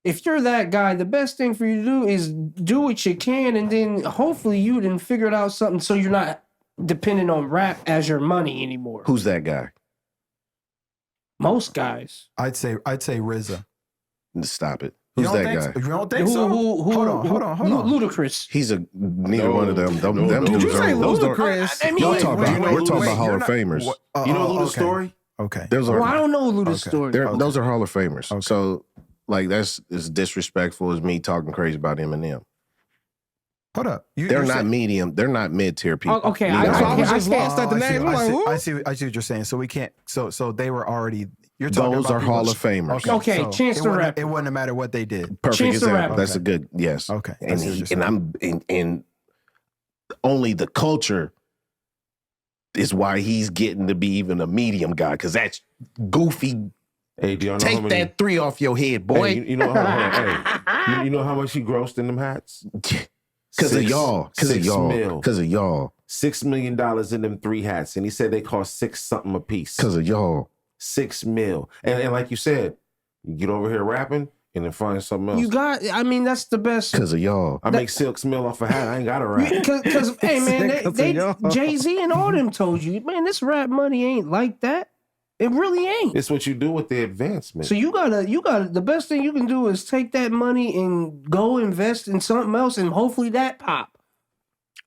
If you're that guy, the best thing for you to do is do what you can, and then hopefully you done figured out something so you're not dependent on rap as your money anymore. Who's that guy? Most guys. I'd say RZA. Stop it. You Who's don't that think guy? So? You don't think so? Hold on. Ludacris. He's neither No, one of them. Them no, dudes You say are those don't- Ludacris? I mean, Y'all wait, talk about, wait, we're talking about Hall you're of not- Famers. You know Luda's okay. story? Okay. Those well, I are don't know Luda's Okay. story. those are Hall of Famers. Okay. So like that's as disrespectful as me talking crazy about Eminem. Hold up. They're not medium. They're not mid tier people. Oh, okay, Neither I are was they. just lost at the name. I'm like, who? I see what you're saying. So we can't. So they were already. You're talking Those about are people- Hall of Famers. Okay, Chance it the wouldn't- Rapper. It wouldn't matter what they did. Perfect Chance the example. Rapper. That's a Okay. good yes. Okay, I And see what he, you're and saying. and only the culture is why he's getting to be even a medium guy because that's goofy. Hey, do y'all know how Take many? that 3 off your head, boy. Hey, you know how you know how much he grossed in them hats? Because of y'all. Because of 6 y'all. mil. Because of y'all. $6 million in them 3 hats, and he said they cost 6 something a piece. Because of y'all. 6 mil, and like you said, you get over here rapping and then find something else. You got. I mean, that's the best. Because of y'all. I make 6 mil off a hat. I ain't got to rap. Because hey man, Because they of y'all. Jay-Z and all them told you, man, this rap money ain't like that. It really ain't. It's what you do with the advancement. So you gotta the best thing you can do is take that money and go invest in something else and hopefully that pop.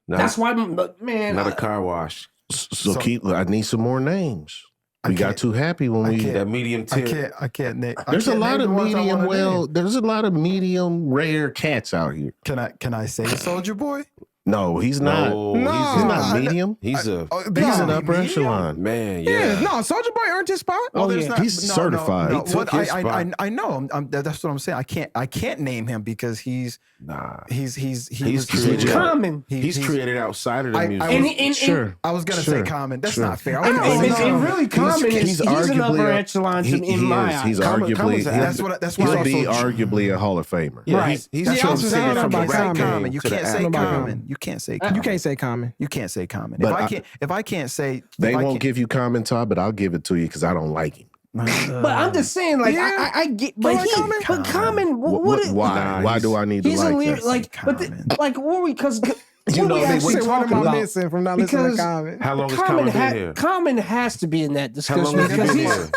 not, That's why, man. not a car wash. So keep. I need some more names. We got too happy when we. That medium tier. I can't name. There's a lot of medium. Well, There's a lot of medium rare cats out here. can I say Soldier Boy? No, he's not. No, No. He's not medium. He's a He's an upper echelon. man. Yeah, Yeah. no, Soldier Boy earned his spot. Oh, there's yeah. not- He's certified. No, He what took his I spot. know. That's what I'm saying. I can't name him because he's Nah. he's created. Common. He's created outside of the music. And I was gonna Sure. say Common. That's Sure. not fair. I know, He's- and really Common is he's he's an arguably upper a- echelon he in my is. eyes. He's Common's arguably. a- that's why He'll I be also- arguably a Hall of Famer. Yeah, Right. he's Yeah, I was saying transitioned from the about rap Common. game You to the can't say acting about game. Common. You can't say You Common. can't say Common. You can't say Common. But If I can't say They if I won't can't- give you Common, Todd, but I'll give it to you because I don't like him. But I'm just saying, like, Yeah. I get, but like he, Common? but Common, what Why? Nah, Why he's- do I need to he's a like lyric, that? like, but Common. like, what we, because You what know, we they- actually Say, what talking am I about? missing from not listening Because- to Common? How long has Common been here? Common has to be in that How long discussion has he because been he's, here?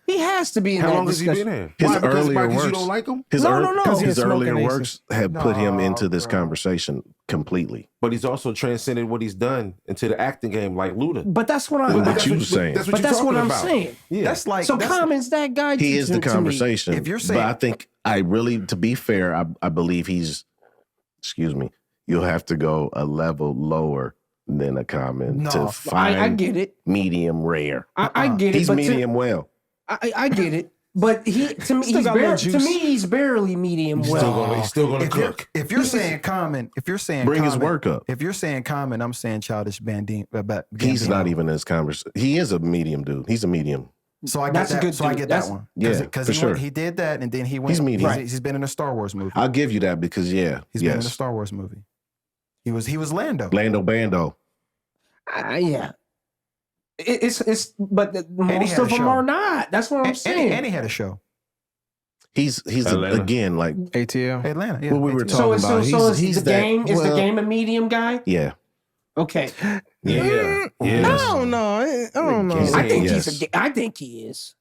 he has to be in How that long has he discussion. been here? His Why? Because earlier you works- don't like him? His, No, no, no. Because his he's earlier smoking works have put him into this bro. conversation completely. But he's also transcended what he's done into the acting game, like Luda. But that's what What I'm. you saying? That's what But you're that's what talking I'm about. saying. Yeah. That's like So that's, Common's that guy. He is the to me. conversation. If you're saying- but I think to be fair, I believe he's. Excuse me. You'll have to go a level lower than a Common No, to find I get it. medium rare. I get it. He's but medium well. I get it. But he to me Still he's got a little to juice. me he's barely medium well. He's still gonna if you're, cook. if you're saying Common, if you're saying Bring Common, his work up. If you're saying Common, I'm saying Childish Gambino. He's not even in this conversation. He is a medium dude. He's a medium. So I get That's a that. good So I dude. get That's- that one. Yeah, because for he sure. he did that, and then he went. He's medium. He's been in a Star Wars movie. I'll give you that because He's been in a yes, Star Wars movie. He was Lando. Lando Bando. Yeah. It's but most had of a them show. are not. That's what I'm saying. And he had a show. He's Atlanta. again like ATL. Atlanta. Yeah, what we were ATL. talking so about. is he's the that, game is the well, game a medium guy? Yeah, Okay. Yeah. I Yeah. don't know. I don't know. He's I think yes. I think he is.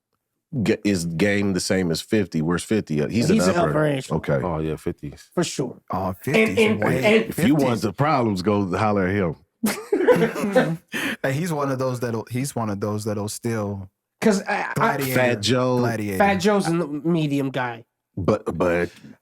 Is game the same as 50? Where's 50? He's He's an an upper. upper echelon. Okay. Oh yeah, 50s. For sure. Oh, 50s. And- way- and- If you 50s. want the problems, go holler at him. Hey, he's one of those that'll still Because Fat Joe. Gladiator. Fat Joe's a medium guy. But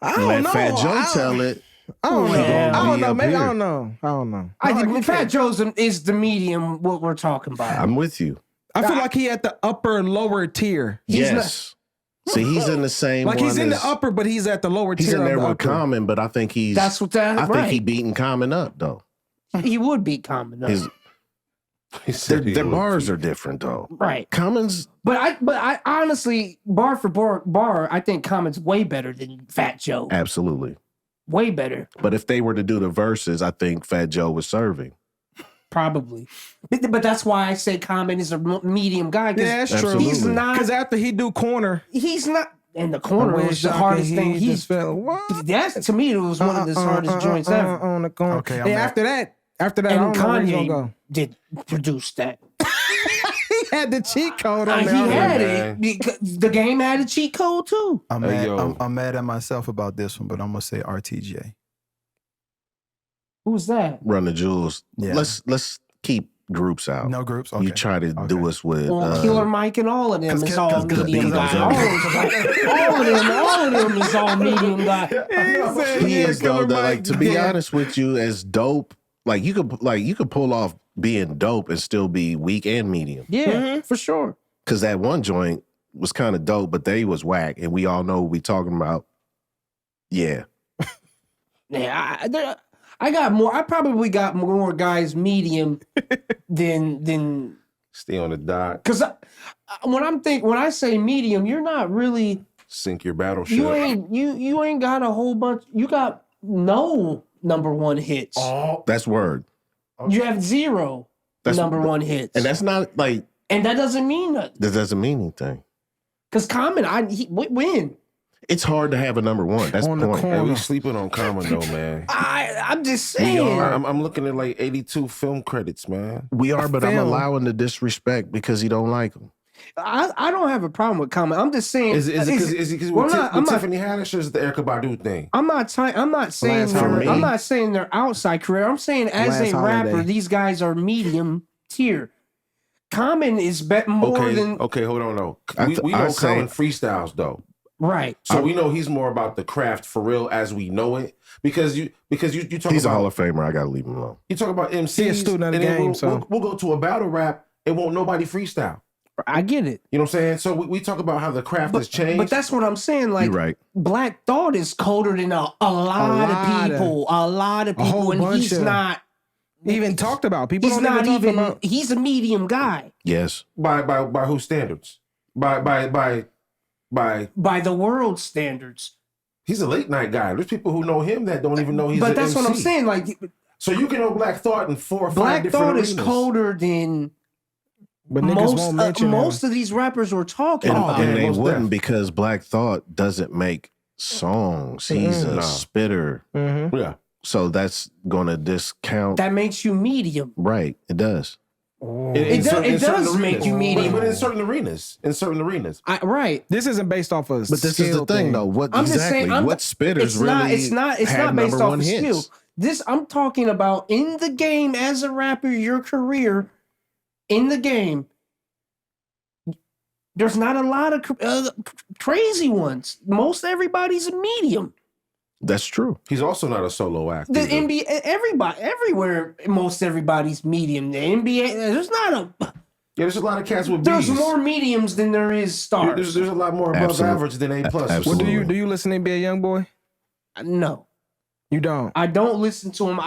I don't let know. Fat Joe tell it. I don't know. Well, I don't know. up Maybe I here. don't know. I don't know. I think Fat Joe's is the medium. What we're talking about. I'm with you. I feel like he at the upper lower tier. Yes. See, he's in the same Like one he's in as- the upper, but he's at the lower He's tier. in there of the with upper. Common, but I think he's. That's what that. I think right. he beating Common up though. He would beat Common. His He said he their would. bars are different though. Right. Common's But I honestly, bar for bar, I think Common's way better than Fat Joe. absolutely. Way better, But if they were to do the verses, I think Fat Joe was serving. probably. But that's why I say Common is a medium guy. 'Cause Yeah, that's Absolutely. true. he's not. Because after he do corner, He's not. And the corner was the hardest thing. He's. That's to me. It was one of his hardest joints ever. on the corner. Okay, I'm and at- after that, I And don't know where he's gonna Kanye go. did produce that. He had the cheat code on He there. had man. it because the game had a cheat code too. I'm Hey, mad. yo. I'm mad at myself about this one, but I'm gonna say RTJ. Who's that? Run the jewels. Yeah. Let's keep groups out. No groups. Okay. You try to do Okay. us with Well, Killer Mike and all of them 'cause- is all 'cause the medium Beatles guy. are- All of them is all medium guy. He is though. That, like to be yeah. honest with you, as dope, like you could pull off being dope and still be weak and medium. Yeah, for sure. Because that one joint was kind of dope, but they was whack, and we all know what we talking about. Yeah, Yeah, I got more. I probably got more guys medium than Stay on the dot. because when I say medium, you're not really. Sink your battleship. You ain't got a whole bunch. You got no number one hits. that's word. You have zero That's- number one hits, And that's not like and that doesn't mean nothing. that doesn't mean anything. Because Common, he win. It's hard to have a number one. That's On the the point. corner. Hey, we sleeping on Common though, man. I'm just We saying. are. I'm looking at like 82 film credits, man. We are, but I'm film. allowing the disrespect because you don't like them. I don't have a problem with Common. I'm just saying. Is it because well, with, I'm with not- Tiffany Haddish or is it the Erykah Badu thing? I'm not saying Last Holiday. I'm not saying they're outside career. I'm saying as Last a rapper, Holiday. these guys are medium tier. Common is more Okay, than okay, hold on though. I We know say- Common freestyles though. right. So we know he's more about the craft for real as we know it. Because you talk He's a about Hall of Famer. I gotta leave him alone. you talk about MCs. He a student of the and then game, we'll, so. we'll go to a battle rap. It won't nobody freestyle. I get it. You know what I'm saying? So we talk about how the craft has changed. But that's what I'm saying. Like You're right. Black Thought is colder than a lot of people. A lot of people, whole and bunch he's of- not. Even talked about. People He's don't not even talk even. about. He's a medium guy Yes. by whose standards? By by the world standards. he's a late night guy. There's people who know him that don't even know he's But an that's what I'm MC. saying. Like So you can know Black Thought in 4 or 5 Black different Thought is arenas. colder than But niggas won't mention most of these rappers we're talking And, about. and they most wouldn't def. because Black Thought doesn't make songs. He's a Nah. spitter. him. Yeah. So that's gonna discount. That makes you medium. Right. It does. It does make you medium. But in certain arenas. Right. This isn't based off of. But this is the thing, though. What I'm just exactly? saying. What spitters It's really? not. It's not. It's had not based number off one of hits? skill. This I'm talking about in the game as a rapper. Your career in the game. There's not a lot of crazy ones. Most everybody's a medium. That's true. He's also not a solo act. The either. NBA, everybody, everywhere, most everybody's medium. The NBA, there's not a. Yeah, there's a lot of cats with There's B's. more mediums than there is stars. There's a lot more above Absolute- average than A+. Absolutely. What do you listen to NBA Youngboy? No, You don't. I don't listen to him.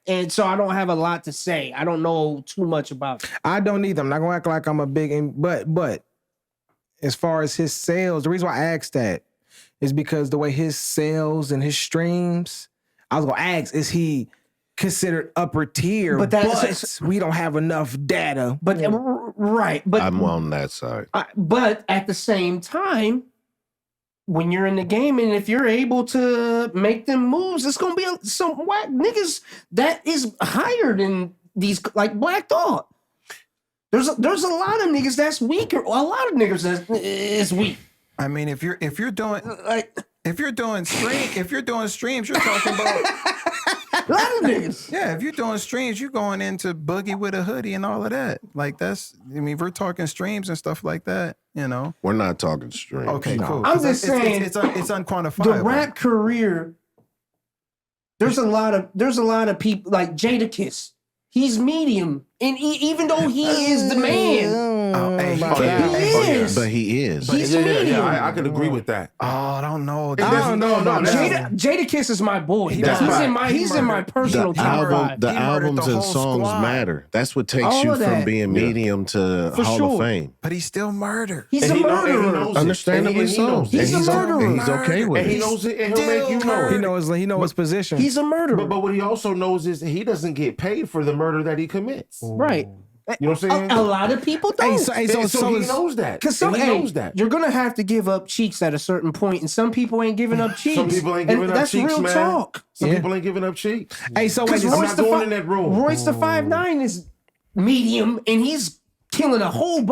And so I don't have a lot to say. I don't know too much about it. I don't either. I'm not gonna act like I'm a big. But as far as his sales, the reason why I asked that is because the way his sales and his streams, I was gonna ask, is he considered upper tier? But that's- we don't have enough data. But right, but I'm on that side. but at the same time, when you're in the game and if you're able to make them moves, it's gonna be some whack niggas that is higher than these, like Black Thought. There's a lot of niggas that's weaker. A lot of niggas that is weak. I mean, if you're doing Like streams, you're talking about A lot of niggas. Yeah, if you're doing streams, you're going into Boogie with a hoodie and all of that. Like if we're talking streams and stuff like that, you know. We're not talking streams. Okay, cool. I'm 'Cause just saying, it's unquantifiable. The rap career, there's a lot of people like Jadakiss. He's medium, and even though he is the man, But he is. He's medium. Yeah, I could agree with that. Oh, I don't know. I don't know. Jadakiss is my boy. He's in my personal The top five. The He murdered albums the and whole songs squad. matter. That's what takes All you of from that. being medium to For Hall sure. of Fame. But he's still murdered. He's a murderer. Understandably so. He's a murderer. And he's okay with And he it. knows it, and he'll make you know He it. knows his position. He's a murderer. But what he also knows is he doesn't get paid for the murder that he commits. Right. You know what I'm saying? A lot of people don't. So he knows that. Because And he knows that. you're gonna have to give up cheeks at a certain point, and some people ain't giving up cheeks. Some people ain't giving up that's cheeks, real man. talk. Some people ain't giving up cheeks. Hey, so wait, Because I'm not going in that room. Royce the 5'9" is medium, and he's killing a whole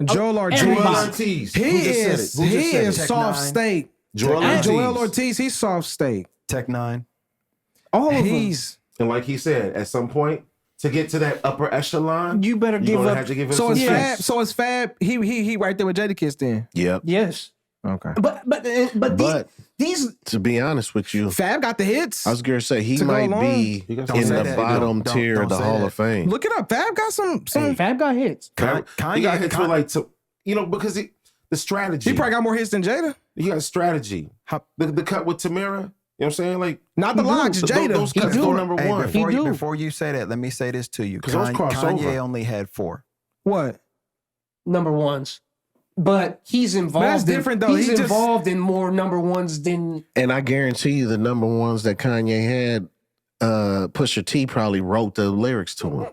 Joel Ortiz. everybody. Ortiz. He Who just said is it? Who just said it? Tech soft Nine. steak. Joel Ortiz. Joel Ortiz, he's soft steak. Tech 9. All of them. He's And like he said, at some point, to get to that upper echelon, You better you're give gonna up. have to give up so some it's Yes. Fab. cheeks. So it's Fab. He right there with Jadakiss then. Yep. Yes, Okay. but these To be honest with you, Fab got the hits. I was going to say he To go might along. be You in got some- the Don't say that. bottom Don't- tier don't of the say Hall that. of Fame. Look it up. Fab got some. Fab got hits. He got hits for like, because the strategy. He probably got more hits than Jada. He got strategy. The cut with Tamira. You know what I'm saying? Like Not the locks, Jada. Those cuts He go do. number Hey, one. before you say that, let me say this to you. 'Cause those cross Kanye over. only had 4. What? Number ones. But he's involved. that's different, though. He's He just- involved in more number ones than And I guarantee you the number ones that Kanye had, Pusha T probably wrote the lyrics to him.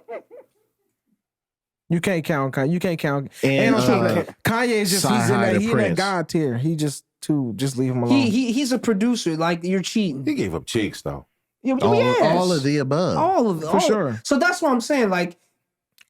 You can't count Kanye. You can't count. And, on top of that, Kanye is just he's in Sci-Hi that, the he in that Prince. God tier. He just leave him alone. he's a producer. Like you're cheating. He gave up cheeks though. All of the above. All of it. For sure. So that's what I'm saying. Like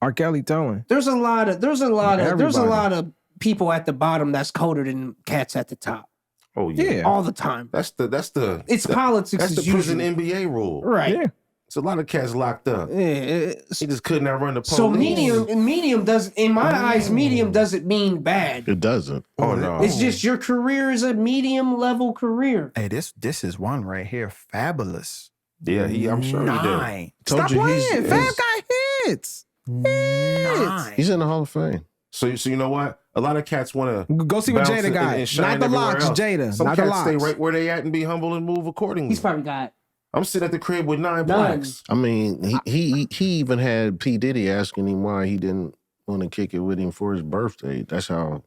R. Kelly towing. there's a lot Everybody. of people at the bottom that's colder than cats at the top. Oh yeah. Yeah. All the time. That's the It's politics. That's the as prison usual. NBA rule. Right. Yeah. It's a lot of cats locked up. Yeah. He just could not run the police. So medium does in my eyes, medium doesn't mean bad. It doesn't. Oh no. It's just your career is a medium level career. Hey, this is one right here. Fabulous. Yeah, I'm sure he did. 9. Stop you, playing. Fab got hits. 9. He's in the Hall of Fame. So you know what? A lot of cats want to Go see what Jada got. Not the locks, Jada. Some Not the cats locks. stay right where they at and be humble and move accordingly. He's probably got I'm sitting at the crib with 9 none. plaques. I mean, he even had P. Diddy asking him why he didn't want to kick it with him for his birthday. That's how.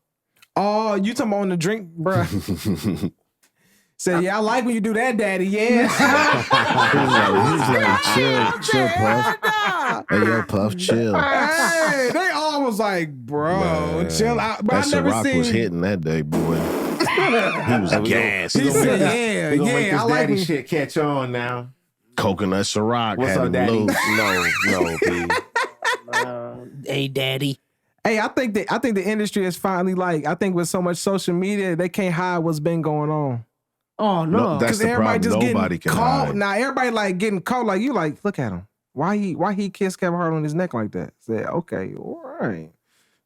Oh, you talking about on the drink, bruh. Said, yeah, I like when you do that, daddy. Yeah. He's like, chill, Puff. Hey, yo, Puff, chill. Hey, they all was like, bro, Man. chill out. But That I never Ciroc seen. was hitting that day, boy. He was gassed. He said, yeah, We gonna make yeah, this I like daddy when- shit catch on now. Coconut Ciroc What's had up, him daddy? loose. No, P. Hey, daddy. Hey, I think the industry is finally like, I think with so much social media, they can't hide what's been going on. Oh No, no. that's Because the everybody problem. just Nobody getting can caught. hide. Now everybody like getting caught. Like you like, look at him. Why he kissed Kevin Hart on his neck like that? Say, okay, all right.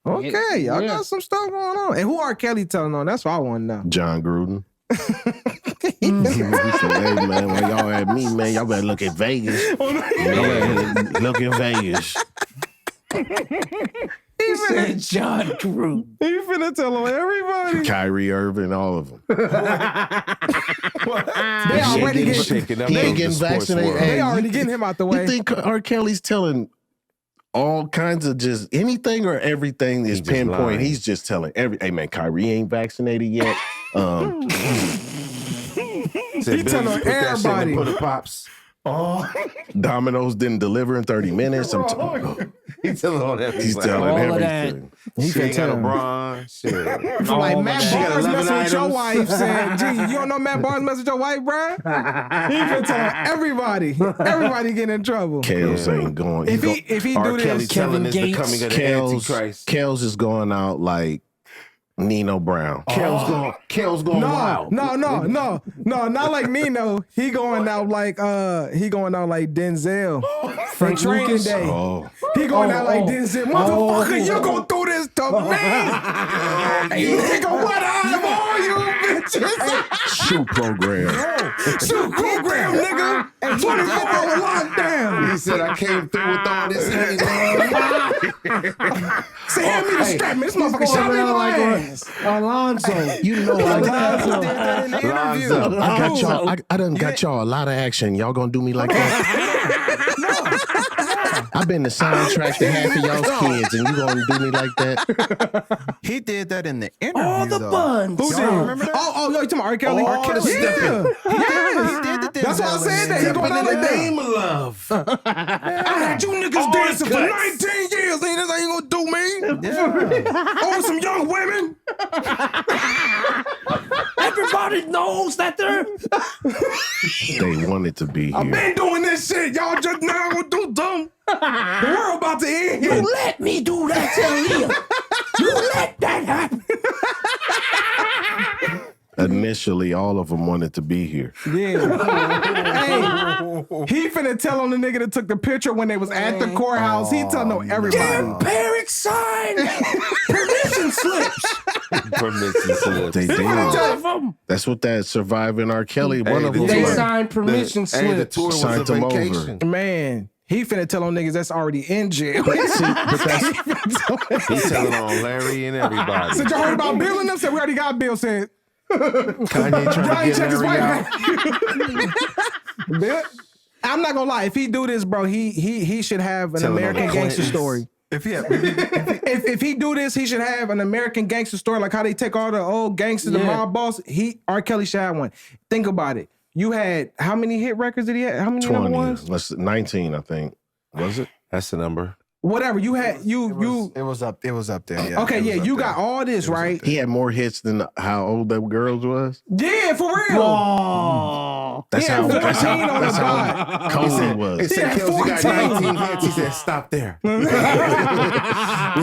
Okay, y'all got some stuff going on. And who R. Kelly telling on? That's what I want to know. John Gruden. He said, hey, man, when y'all at me, man, y'all better look at Vegas. Y'all better look at Vegas. He said John Gruden. You finna tell on everybody. Kyrie Irving, all of them. They already He getting, ain't getting vaccinated. they Hey, already getting him out the way. You think R. Kelly's telling all kinds of just anything or everything is just pinpoint? lying. He's just telling hey man, Kyrie ain't vaccinated yet. He telling everybody. Put the pops. Domino's didn't deliver in 30 minutes. He's telling all that. He's All telling of that. everything. He She can ain't got tell a him. bra. Shit. Like Matt She got Barnes 11 messing with your items. wife, saying, "Gee, you don't know Matt Barnes messing with your wife, bruh?" He been telling everybody. Everybody getting in trouble. Kels ain't going. If he R. do Kelly this, Telling Kevin us the Gates. coming of the Antichrist. Kels is going out like Nino Brown. Kel's going wild. No, not like Nino. He going out like Denzel from Training Day. Oh, He going out like Denzel. Motherfucker, you gonna do this to me? You nigga, what I have all you bitches? shoot program. Shoot program, nigga. 24-hour lockdown. He said, I came through with all this hate. Say, hand me the strap, man. This motherfucker shot me in my ass. Alonzo. You know Alonzo. Lonzo. I got y'all. I done got y'all a lot of action. Y'all gonna do me like that? I've been the soundtrack to half of y'all's kids, and you gonna do me like that? He did that in the interview. All the buns. Who did? remember that? Oh, yo, you talking about R. Kelly? R. Kelly Yeah. He did the That's why I said that. He going out like that. Name of love. I had you niggas dancing for 19 years. Ain't this how you gonna do me? Yeah. Over some young women? Everybody knows that they're. They wanted to be I've here. been doing this shit. Y'all just now gonna do dumb. The world about to end. You let me do that to Leah. You let that happen. Initially, all of them wanted to be here. Yeah. Hey, he finna tell on the nigga that took the picture when they was at the courthouse. He telling on everybody. Eric signed permission slips. Permission slips. They did. All of them. That's what that surviving R. Kelly. One of them They was like, signed permission Hey, the slips. tour was Signed a them over. vacation. Man, he finna tell on niggas that's already in jail. see, but that's He's telling on Larry and everybody. Said y'all heard about Bill and them? Said we already got Bill. Said Kanye y'all trying ain't to check get his Larry wife. out. Bill, I'm not gonna lie. If he do this, bro, he should have an Telling on American the gangster Clintons. story. If he had, If he do this, he should have an American gangster story, like how they take all the old gangsters, the Yeah. mob boss. R. Kelly should have one. Think about it. You had how many hit records did he have? How many number 20. ones? 19, I think. Was it? That's the number. Whatever you had, you. it was up there. Yeah. Okay, It was yeah, up you there. got all this, right? He had more hits than how old that girls was. Yeah, for real. Oh. That's Yeah, how. That's 14 on how. That's the how dot. cold it He was. said, Kells, you got 14. 19 hits. He said, stop there. We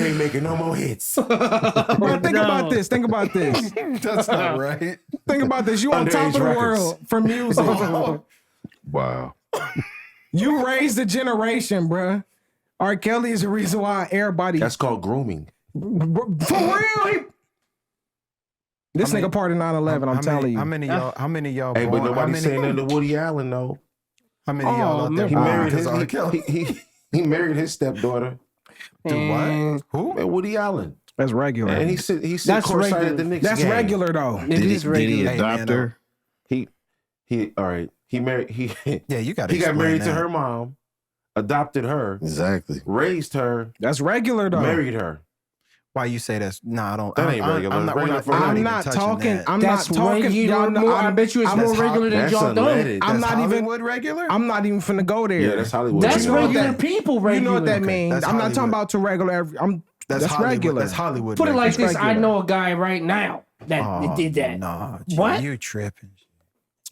ain't making no more hits. Bro, think about this. Think about this. That's not right. Think about this. You on top of the Underage world for music. Wow. You raised a generation, bruh. R. Kelly is the reason why everybody. That's called grooming. For real. This nigga part of 9/11. I'm telling you. How many y'all? How many y'all? Hey, but born- how nobody's many, saying nothing to Woody Allen, though. How many y'all out there? He born married because his of R. Kelly? he married his stepdaughter, Do what? Who? man, Woody Allen, That's regular. and he said That's courtside regular. at the Knicks That's game. regular though. It Did he, is did he regular. Hey, adopt man, her? He all right. He married. He Yeah, you got. he got married to her mom, adopted her, Exactly. raised her, That's regular though. married her. Why you say that's? Nah, I don't. That ain't regular. I'm not. Regular We're for not, him. I'm even not touching talking. that. I'm That's not talking. regular. Y'all know, I bet you it's more that's regular than That's y'all done. unleaded. I'm That's not even. Hollywood regular. I'm not even finna go there. Yeah, that's Hollywood. That's You know what regular that- people You regular. know what that Okay, means. that's I'm not talking Hollywood. about to regular. That's Hollywood. regular. That's Hollywood. Put it like regular. this. I know a guy right now that Oh, did that. Nah, What? You tripping?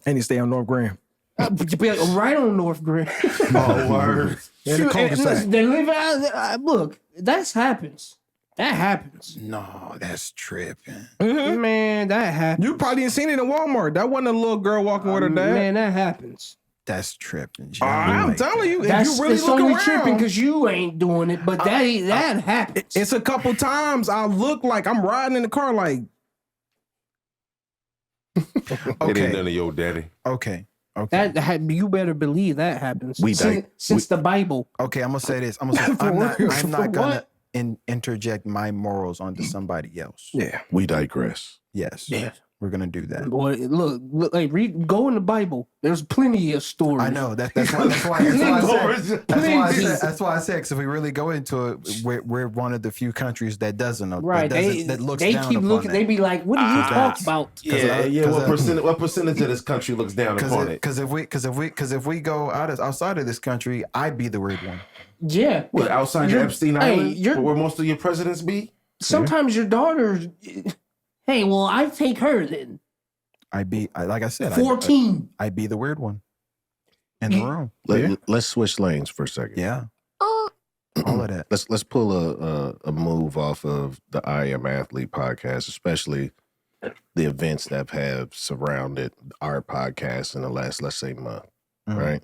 And he stay on North Graham. Right on North Grand. Oh, word. In the Shoot, and cul-de-sac. listen, they live out. Look, that happens. That happens. No, that's tripping. Man, that happens. You probably ain't seen it in Walmart. That wasn't a little girl walking with her dad. Man, that happens. That's tripping. G. I'm telling you, if That's you really it's look only around, tripping because you ain't doing it, but that happens. it's a couple times I look like I'm riding in the car like, It ain't Okay. none of your daddy. Okay. Okay. you better believe that happens. We since the Bible. Okay. I'm gonna say this. I'm gonna say For I'm not. real. I'm For not gonna what? interject my morals onto somebody else. yeah. We digress. Yes. Yeah. We're gonna do that. Boy, look, hey, go in the Bible. There's plenty of stories. I know that's why I said because if we really go into it, we're one of the few countries that doesn't know. Right. That looks they down keep upon looking. that. They be like, "What are you talking about?" Yeah. What percentage of this country looks down upon it? Because if we go outside of this country, I'd be the weird one. Yeah. What, outside your You're- Epstein hey, Island, you're- where most of your presidents be? Sometimes your daughter's. Hey, well, I take her then. Like I said, 14. I'd be the weird one in the room. Let's switch lanes for a second. Yeah. all of that. Let's pull a move off of the I Am Athlete podcast, especially the events that have surrounded our podcast in the last, let's say, month. Right?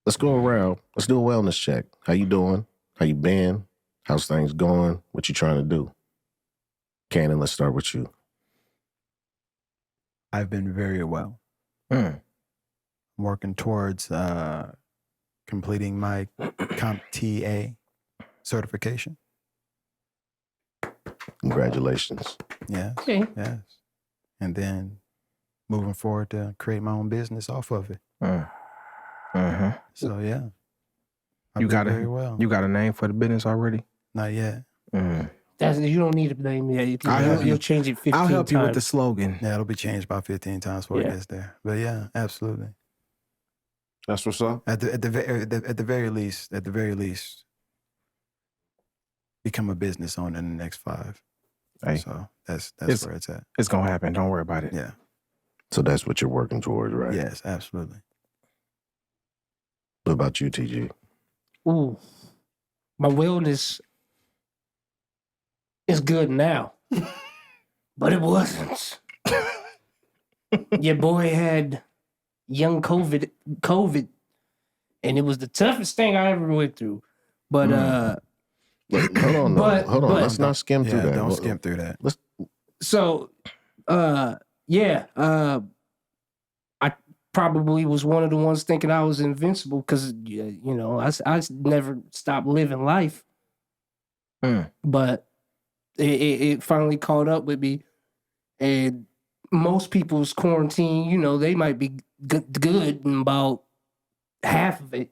Let's go around. Let's do a wellness check. How you doing? How you been? How's things going? What you trying to do? Cannon, let's start with you. I've been very well. Working towards completing my CompTIA certification. Congratulations. Yes. Okay. Yes. And then moving forward to create my own business off of it. So yeah. You got very well. You got a name for the business already? Not yet. You don't need a name yet. You'll change it 15 I'll help you with the times. slogan. Yeah, it'll be changed about 15 times before it Yeah. gets there. But yeah, absolutely. That's what's up. At the very least, become a business owner in the next 5. Hey. So that's It's- where it's at. It's gonna happen. Don't worry about it. Yeah. So that's what you're working towards, right? Yes, absolutely. What about you, TG? Ooh, my wellness is good now, but it wasn't. Your boy had young COVID, and it was the toughest thing I ever went through. But Hold on, But- hold on. but- Let's not skim through Yeah, that. don't Well, skim through that. so, I probably was one of the ones thinking I was invincible because I never stopped living life. But it finally caught up with me, and most people's quarantine, they might be good in about half of it.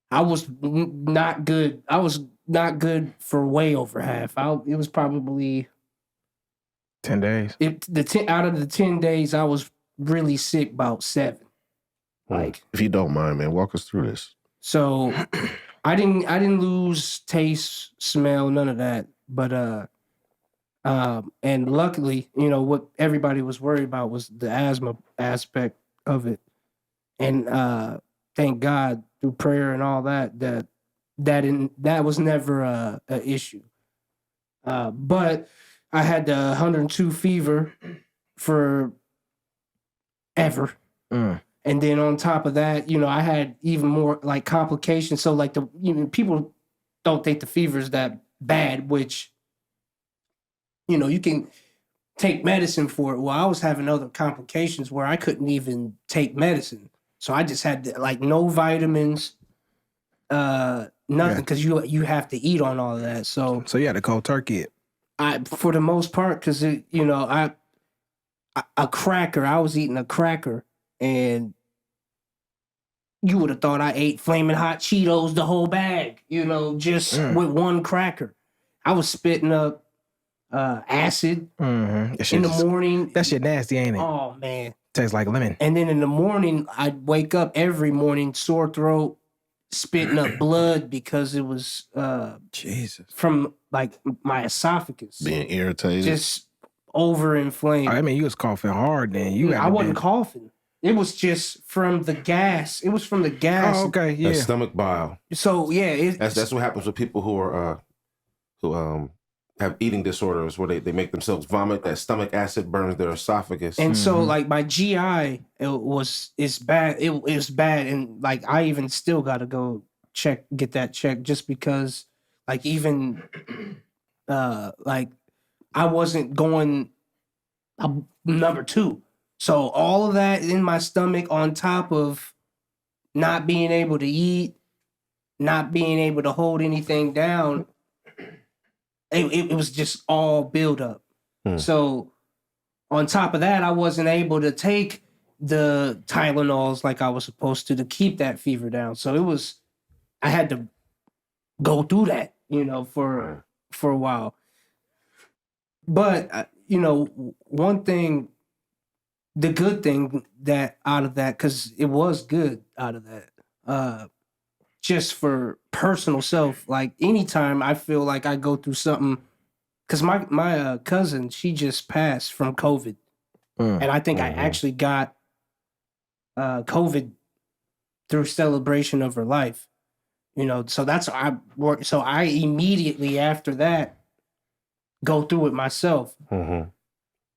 I was not good. I was not good for way over half. It was probably 10 days. out of the 10 days, I was really sick about 7. Like, if you don't mind, man, walk us through this. so I didn't lose taste, smell, none of that. But and luckily, what everybody was worried about was the asthma aspect of it. And thank God through prayer and all that was never a issue. But I had the 102 fever for ever. And then on top of that, I had even more like complications. So like people don't think the fever is that bad, which, you can take medicine for it. Well, I was having other complications where I couldn't even take medicine. So I just had like no vitamins, nothing, because you have to eat on all of that. So you had to cold turkey it. for the most part, because a cracker, I was eating a cracker, and you would have thought I ate Flaming Hot Cheetos the whole bag, just with one cracker. I was spitting up acid in the morning. That shit nasty, ain't it? Oh man. Tastes like lemon. And then in the morning, I'd wake up every morning, sore throat, spitting up blood because it was Jesus. from like my esophagus. Being irritated. Just overinflamed. I mean, you was coughing hard then. I wasn't coughing. It was just from the gas. It was from the gas. Oh, okay, yeah. That's stomach bile. So yeah, That's what happens with people who are who have eating disorders where they make themselves vomit. That stomach acid burns their esophagus. And so like my GI it's bad. It was bad, and like I even still got to go get that checked just because like even like I wasn't going number 2. So all of that in my stomach on top of not being able to eat, not being able to hold anything down, it was just all build up. So on top of that, I wasn't able to take the Tylenols like I was supposed to keep that fever down. So I had to go through that, for a while. But, one thing, the good thing that out of that, because it was good out of that, just for personal self, like anytime I feel like I go through something, because my cousin, she just passed from COVID. And I think I actually got COVID through celebration of her life. You know, so that's I work. So I immediately after that go through it myself. Mm-hmm.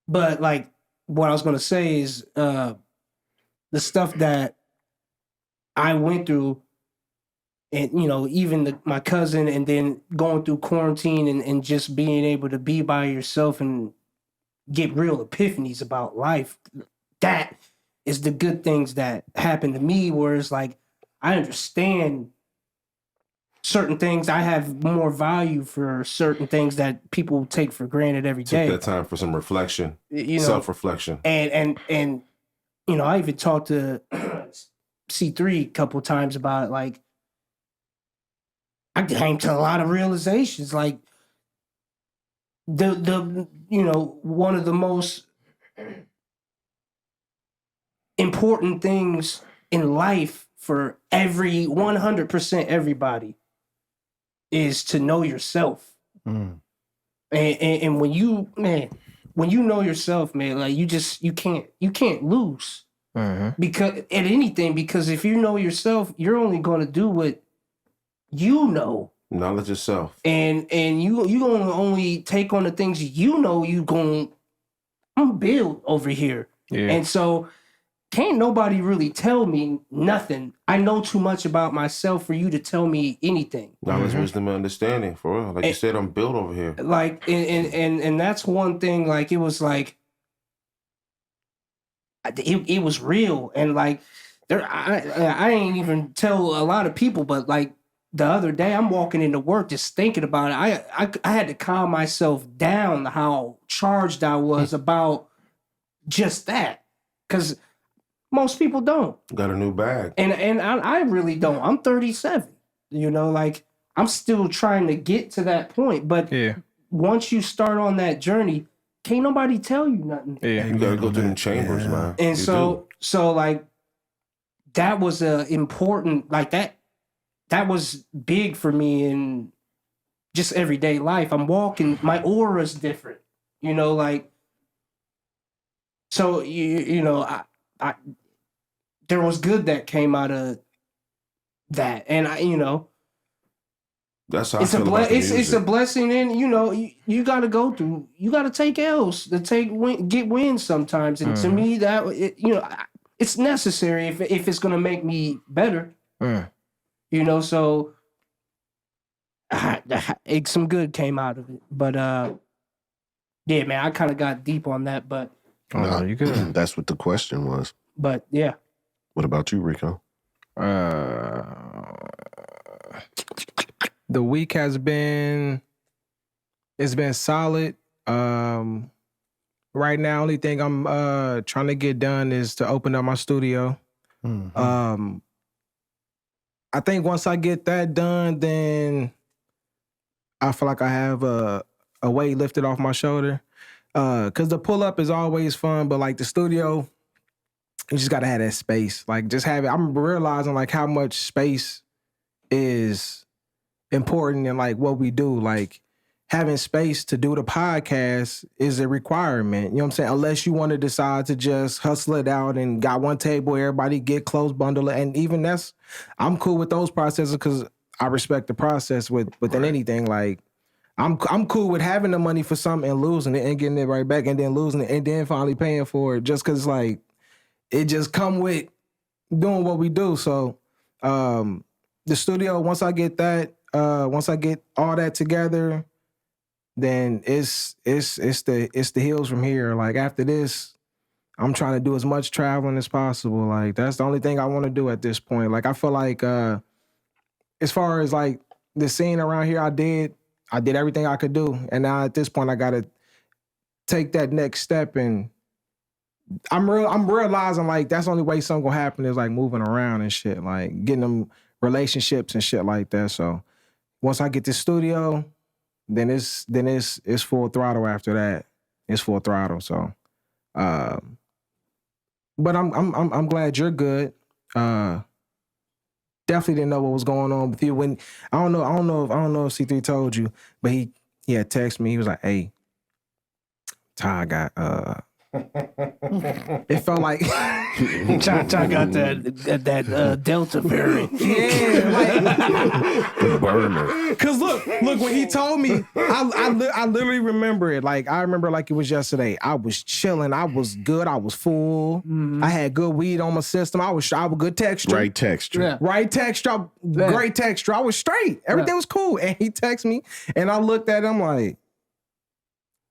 But like what I was gonna say is the stuff that I went through, and you know, even my cousin, and then going through quarantine and just being able to be by yourself and get real epiphanies about life. That is the good things that happen to me. Where it's like I understand certain things. I have more value for certain things that people take for granted every day. Took that time for some reflection, You know, self-reflection. And you know, I even talked to C3 a couple times about it. Like I came to a lot of realizations. Like the you know, one of the most important things in life for 100% everybody is to know yourself. And when you know yourself, man, like you can't lose because at anything, because if you know yourself, you're only going to do what you know. Knowledge yourself. And you gonna only take on the things you know you gonna build over here. Yeah. And so can't nobody really tell me nothing. I know too much about myself for you to tell me anything. Knowledge, wisdom, and understanding. For real. Like you said, I'm built over here. Like and that's one thing. Like it was like it was real. And like I ain't even tell a lot of people, but like the other day I'm walking into work just thinking about it. I had to calm myself down how charged I was about just that. Because most people don't. Got a new bag. And I really don't. I'm 37. You know, like I'm still trying to get to that point. But once you start on that journey, can't nobody tell you nothing. Yeah. You gotta go through them chambers, man. And so like that was a important, like that was big for me in just everyday life. I'm walking, my aura's different. You know, like so you know, I there was good that came out of that, and I, you know, that's how it's it's a blessing, and you know, you got to go through, you got to take L's to get wins sometimes, and to me that you know, it's necessary if it's gonna make me better, you know. So some good came out of it, but yeah, man, I kind of got deep on that, but no, you could. That's what the question was. But yeah. What about you, Rico? The week has been solid. Right now, only thing I'm trying to get done is to open up my studio. I think once I get that done, then I feel like I have a weight lifted off my shoulder. Cause the pull up is always fun, but like the studio, you just gotta have that space. Like just have it. I'm realizing like how much space is important in like what we do. Like having space to do the podcast is a requirement. You know what I'm saying? Unless you want to decide to just hustle it out and got one table, everybody get close, bundle it. And even that's, I'm cool with those processes because I respect the process within anything. Like I'm cool with having the money for something and losing it and getting it right back and then losing it and then finally paying for it just because like it just come with doing what we do. So the studio, once I get all that together, then it's the hills from here. Like after this, I'm trying to do as much traveling as possible. Like that's the only thing I want to do at this point. Like I feel like as far as like the scene around here, I did everything I could do. And now at this point I gotta take that next step, and I'm realizing like that's the only way something gonna happen is like moving around and shit, like getting them relationships and shit like that. So once I get this studio, then it's full throttle after that. It's full throttle. So but I'm glad you're good. Definitely didn't know what was going on with you. When I don't know if C3 told you, but he had texted me. He was like, "Hey, Ty got It felt like Cha got that Delta variant. yeah, like Burner. cause look when he told me, I literally remember it. Like I remember like it was yesterday. I was chilling. I was good. I was full. I had good weed on my system. I was good texture. Right texture. Yeah. Right texture, great texture. I was straight. Everything was cool. And he texted me, and I looked at him like,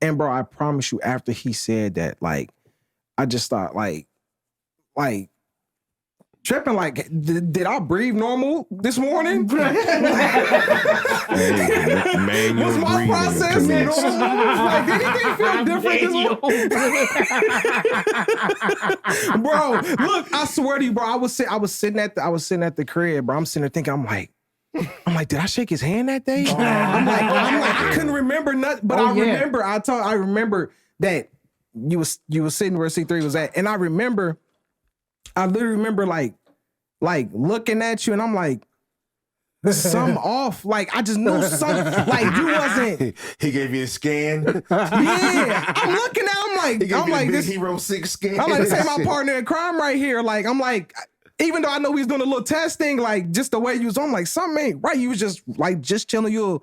and bro, I promise you, after he said that, like, I just thought, like, tripping. Like, did I breathe normal this morning? Hey, manual Was my breathing process normal? commenced. Like, did anything feel different this morning? Bro, look, I swear to you, bro, I was sitting at the crib, bro. I'm sitting there thinking, I'm like, did I shake his hand that day? I'm like, I couldn't remember nothing, but I remember that you was sitting where C3 was at, and I literally remember like looking at you, and I'm like, some off. Like I just knew something. Like you wasn't. He gave you a scan. Yeah, I'm looking at. I'm like this this. Hero 6 scan. I'm like, this ain't my partner in crime right here. Like I'm like. Even though I know he was doing a little testing, like just the way you was on, like something ain't right. You was just chilling, you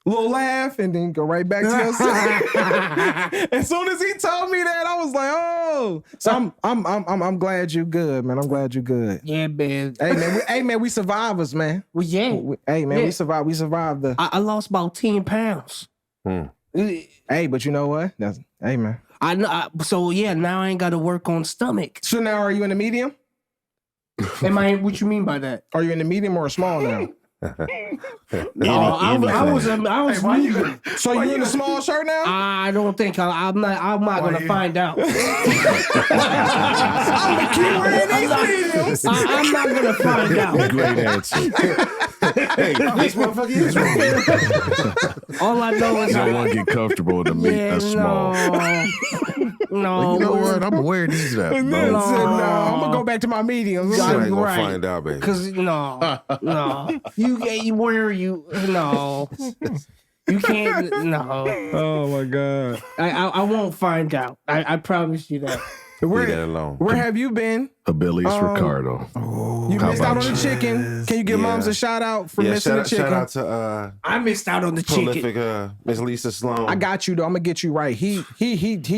a little laugh, and then go right back to yourself. As soon as he told me that, I was like, oh. So I'm glad you good, man. I'm glad you good. Yeah, man. Hey man, we survivors, man. Well, yeah. Hey man, Yeah. we survived the. I lost about 10 pounds. Hey, but you know what? Hey man. I know. So yeah, now I ain't got to work on stomach. So now, are you in the medium? What you mean by that? Are you in the medium or a small now? I was medium. So you in the small shirt now? I don't think I'm not gonna find out. I'm gonna keep wearing these mediums. I'm not gonna find out. Great answer. Hey, this motherfucker is wrong. All I know is You don't want to get comfortable with a meat yeah, that's small. No, You know what? I'm wearing these up. And then said, no, I'm gonna go back to my mediums. You ain't gonna right. find out, baby. Cause no, you can't. No, Oh my god. I won't find out. I promise you that. Leave that alone. Where have you been? Abilis Ricardo. You How missed out about on the chicken. Can you give moms a shout out for missing the chicken? Shout out to I missed out on the chicken. prolific Miss Lisa Sloan. I got you though. I'm gonna get you right. He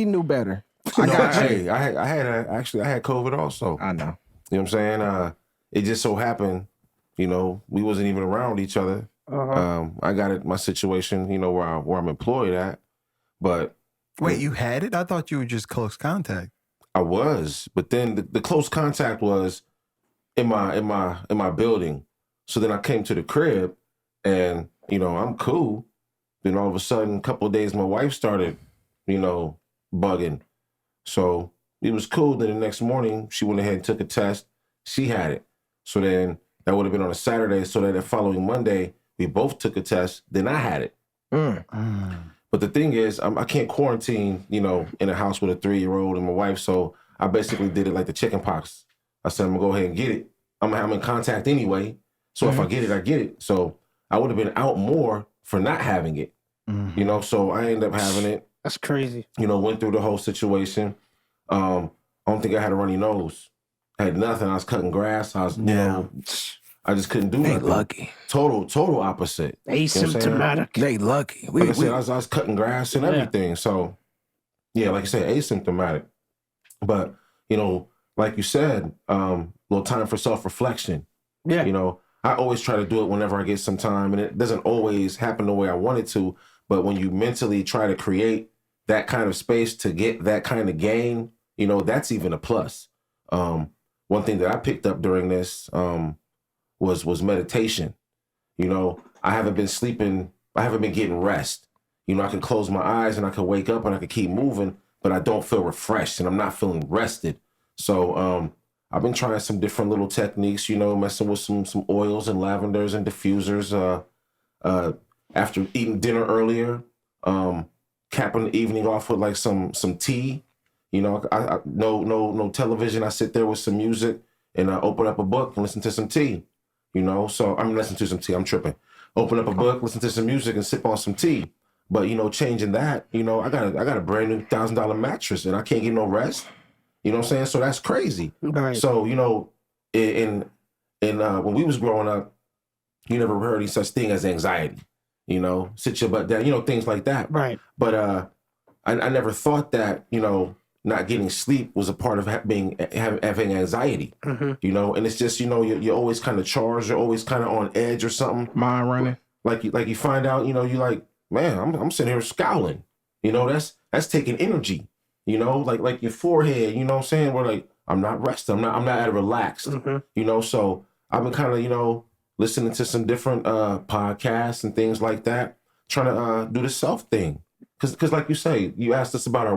knew better. I No, got you. hey, I had COVID also. I know. You know what I'm saying? It just so happened, we wasn't even around each other. I got it, my situation, where I'm employed at, but Wait, you had it? I thought you were just close contact. I was, but then the close contact was in my building. So then I came to the crib, and I'm cool. Then all of a sudden, a couple of days, my wife started, bugging. So it was cool. Then the next morning, she went ahead and took a test. She had it. So then that would have been on a Saturday. So that the following Monday, we both took a test. Then I had it. But the thing is, I can't quarantine, in a house with a 3-year-old and my wife. So I basically did it like the chicken pox. I said, I'm gonna go ahead and get it. I'm in contact anyway. So if I get it, I get it. So I would have been out more for not having it. So I ended up having it. That's crazy. Went through the whole situation. I don't think I had a runny nose. I had nothing. I was cutting grass. I was, I just couldn't do nothing. Lucky. Total opposite. Asymptomatic. They lucky. Like I said, I was cutting grass and everything. So, yeah, like I said, asymptomatic. But, like you said, little time for self-reflection. Yeah. I always try to do it whenever I get some time, and it doesn't always happen the way I want it to. But when you mentally try to create that kind of space to get that kind of gain, that's even a plus. One thing that I picked up during this was meditation. I haven't been sleeping. I haven't been getting rest. I can close my eyes and I can wake up and I can keep moving, but I don't feel refreshed and I'm not feeling rested. So I've been trying some different little techniques, messing with some oils and lavenders and diffusers. After eating dinner earlier, capping the evening off with like some tea. I no television. I sit there with some music and I open up a book and listen to some tea. So I'm listening to some tea. I'm tripping. Open up a book, listen to some music, and sip on some tea. But changing that, I got a brand new $1,000 mattress and I can't get no rest. You know what I'm saying? So that's crazy. Right. So in when we was growing up, you never heard any such thing as anxiety. Sit your butt down. Things like that. Right. But I never thought that not getting sleep was a part of having anxiety. And it's just you're always kind of charged. You're always kind of on edge or something. Mind running. Like you find out, you like, man, I'm sitting here scowling. That's taking energy. Like your forehead. You know what I'm saying? We're like, I'm not rested. I'm not relaxed. So I've been kind of listening to some different podcasts and things like that, trying to do the self thing. Because like you say, you asked us about our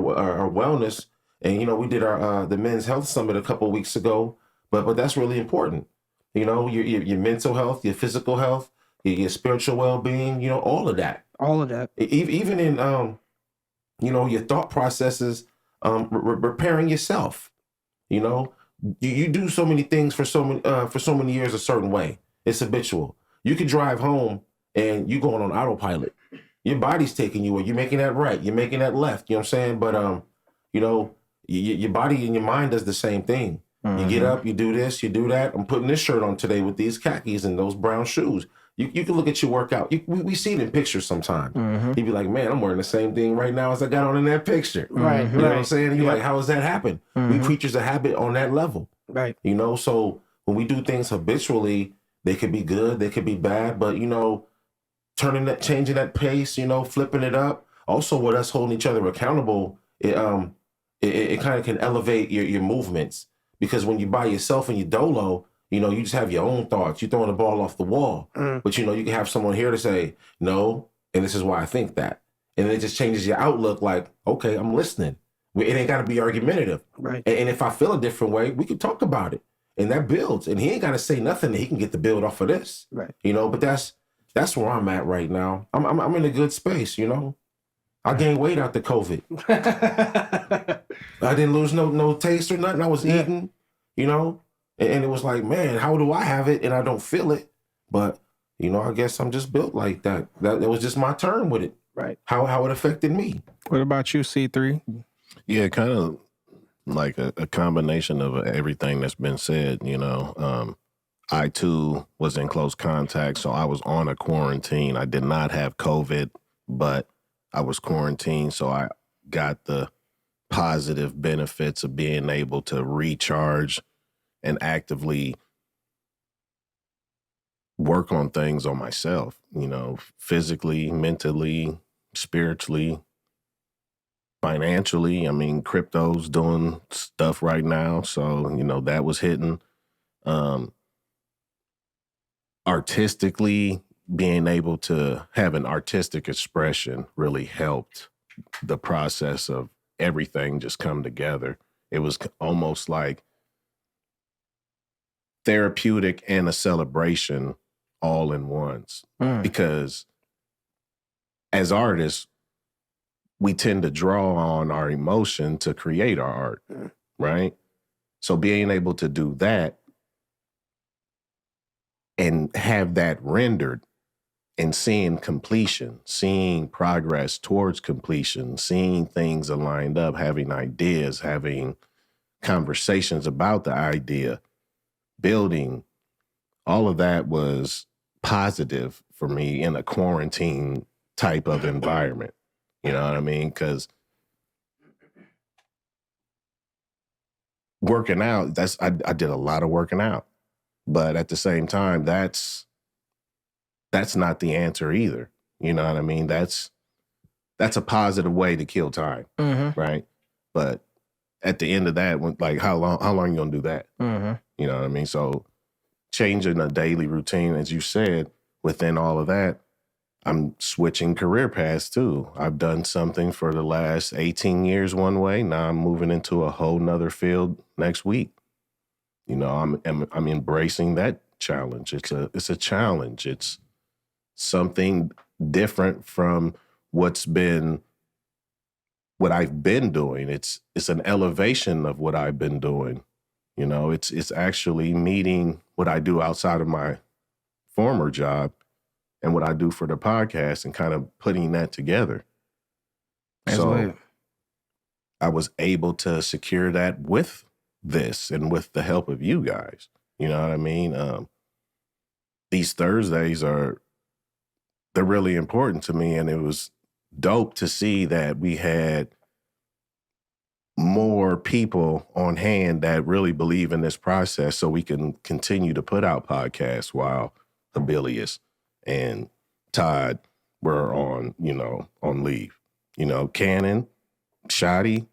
wellness, and we did our the Men's Health Summit a couple of weeks ago. But that's really important. Your mental health, your physical health, your spiritual well-being. All of that. All of that. Even in your thought processes, repairing yourself. You do so many things for so many years a certain way. It's habitual. You could drive home and you going on autopilot. Your body's taking you, or you're making that right, you're making that left. You know what I'm saying? But your body and your mind does the same thing. You get up, you do this, you do that. I'm putting this shirt on today with these khakis and those brown shoes. You can look at your workout. We see it in pictures sometimes. You'd be like, man, I'm wearing the same thing right now as I got on in that picture. Right. You know what I'm saying? You're like, how does that happen? We creatures of habit on that level. Right. So when we do things habitually, they could be good, they could be bad, but changing that pace, flipping it up. Also, with us holding each other accountable, it kind of can elevate your movements, because when you're by yourself and you dolo, you just have your own thoughts. You're throwing the ball off the wall, but you can have someone here to say no, and this is why I think that, and it just changes your outlook. Like, okay, I'm listening. It ain't got to be argumentative, Right. And if I feel a different way, we can talk about it, and that builds. And he ain't got to say nothing that he can get the build off of this, Right. But that's where I'm at right now. I'm in a good space, I gained weight after COVID. I didn't lose no taste or nothing. I was eating, and it was like, man, how do I have it and I don't feel it? But I guess I'm just built like that. That was just my turn with it. Right. How it affected me. What about you, C3? Yeah, kind of like a combination of everything that's been said. I too was in close contact, so I was on a quarantine. I did not have COVID, but I was quarantined, so I got the positive benefits of being able to recharge and actively work on things on myself, physically, mentally, spiritually, financially. I mean, crypto's doing stuff right now, so, that was hitting. Artistically, being able to have an artistic expression really helped the process of everything just come together. It was almost like therapeutic and a celebration all in once. Because as artists, we tend to draw on our emotion to create our art, right? So being able to do that and have that rendered and seeing completion, seeing progress towards completion, seeing things aligned up, having ideas, having conversations about the idea, building, all of that was positive for me in a quarantine type of environment. You know what I mean? Because working out, I did a lot of working out. But at the same time, that's not the answer either. You know what I mean? That's a positive way to kill time, right? But at the end of that, how long are you gonna do that? You know what I mean? So changing a daily routine, as you said, within all of that, I'm switching career paths too. I've done something for the last 18 years one way. Now I'm moving into a whole nother field next week. I'm embracing that challenge. It's a challenge. It's something different from what I've been doing. It's an elevation of what I've been doing. It's actually meeting what I do outside of my former job and what I do for the podcast and kind of putting that together. That's So lit. I was able to secure that with this and with the help of you guys. You know what I mean? These Thursdays they're really important to me, and it was dope to see that we had more people on hand that really believe in this process so we can continue to put out podcasts while Abilius and Todd were on leave. You know, Cannon, Shotty,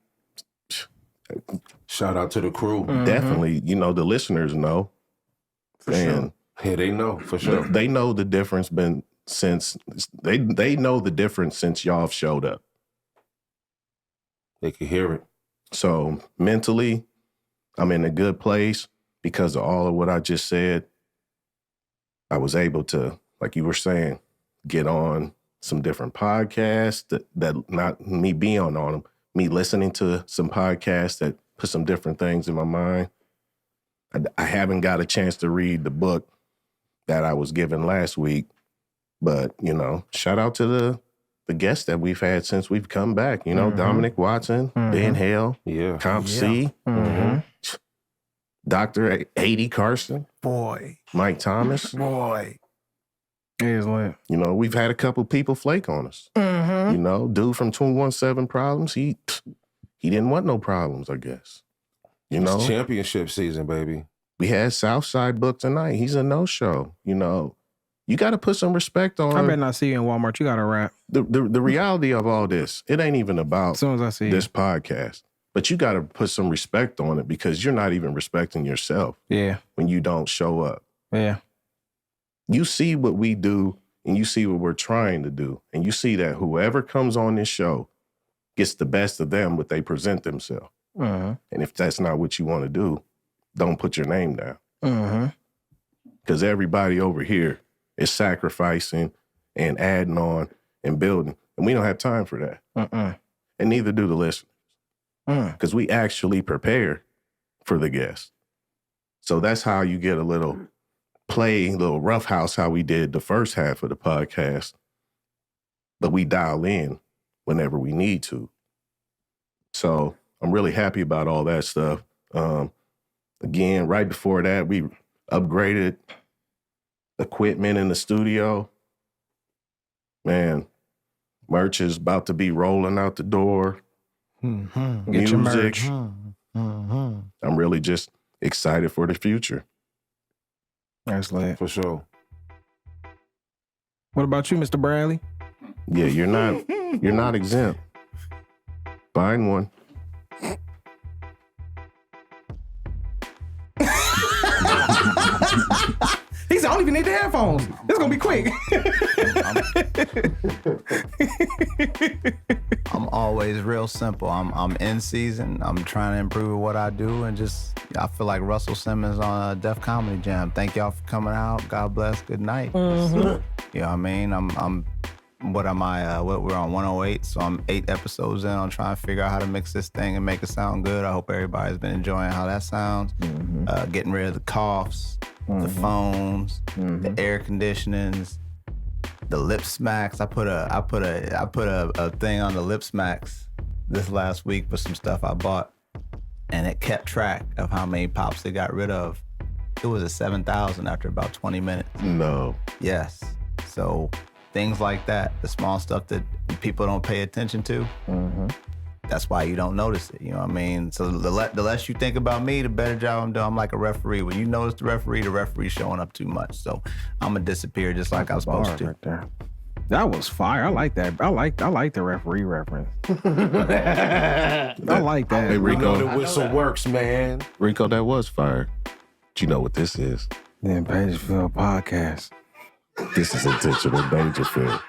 Shout out to the crew. definitely, the listeners know. For sure. Yeah, they know, for sure. They know the difference since y'all have showed up. They can hear it. So mentally, I'm in a good place because of all of what I just said. I was able to, like you were saying, get on some different podcasts that not me being on them, me listening to some podcasts that put some different things in my mind. I haven't got a chance to read the book that I was given last week, but, shout out to the guests that we've had since we've come back. Dominic Watson, Ben Hale, Comp C, Dr. A.D. Carson, Boy. Mike Thomas. Boy. It is lit. We've had a couple people flake on us. Dude from 217 Problems, he didn't want no problems, I guess. It's championship season, baby. We had Southside booked tonight. He's a no-show. You got to put some respect on. I better not see you in Walmart. You got to rap. The reality of all this, it ain't even about As soon as I see this podcast. But you got to put some respect on it because you're not even respecting yourself when you don't show up. Yeah. You see what we do and you see what we're trying to do. And you see that whoever comes on this show gets the best of them, what they present themselves. And if that's not what you want to do, don't put your name down. Because everybody over here is sacrificing and adding on and building. And we don't have time for that. And neither do the listeners. Because we actually prepare for the guests. So that's how you get a little roughhouse how we did the first half of the podcast. But we dial in whenever we need to. So I'm really happy about all that stuff. Again, right before that, we upgraded equipment in the studio. Man, merch is about to be rolling out the door. Get your Music. merch. I'm really just excited for the future. That's lit. For sure. What about you, Mr. Bradley? Yeah, you're not exempt. Find one. He said, I don't even need the headphones. It's going to be quick. I'm always real simple. I'm in season. I'm trying to improve what I do, and I feel like Russell Simmons on a Def Comedy Jam. Thank y'all for coming out. God bless. Good night. You know what I mean? What am I? We're on 108, so I'm 8 episodes in. I'm trying to figure out how to mix this thing and make it sound good. I hope everybody's been enjoying how that sounds. Getting rid of the coughs, the phones, the air conditionings, the lip smacks. I put a thing on the lip smacks this last week for some stuff I bought, and it kept track of how many pops it got rid of. It was a 7,000 after about 20 minutes. No. Yes. So things like that, the small stuff that people don't pay attention to, that's why you don't notice it, you know what I mean? So the less you think about me, the better job I'm doing. I'm like a referee. When you notice the referee's showing up too much. So I'm gonna disappear just like I was supposed to. Right there. That was fire. I like that. I like the referee reference. I like that. Hey, We know Rico. the whistle works, man. Rico, that was fire. Do you know what this is? Then Dangerfield podcast. This is intentional Dangerfield.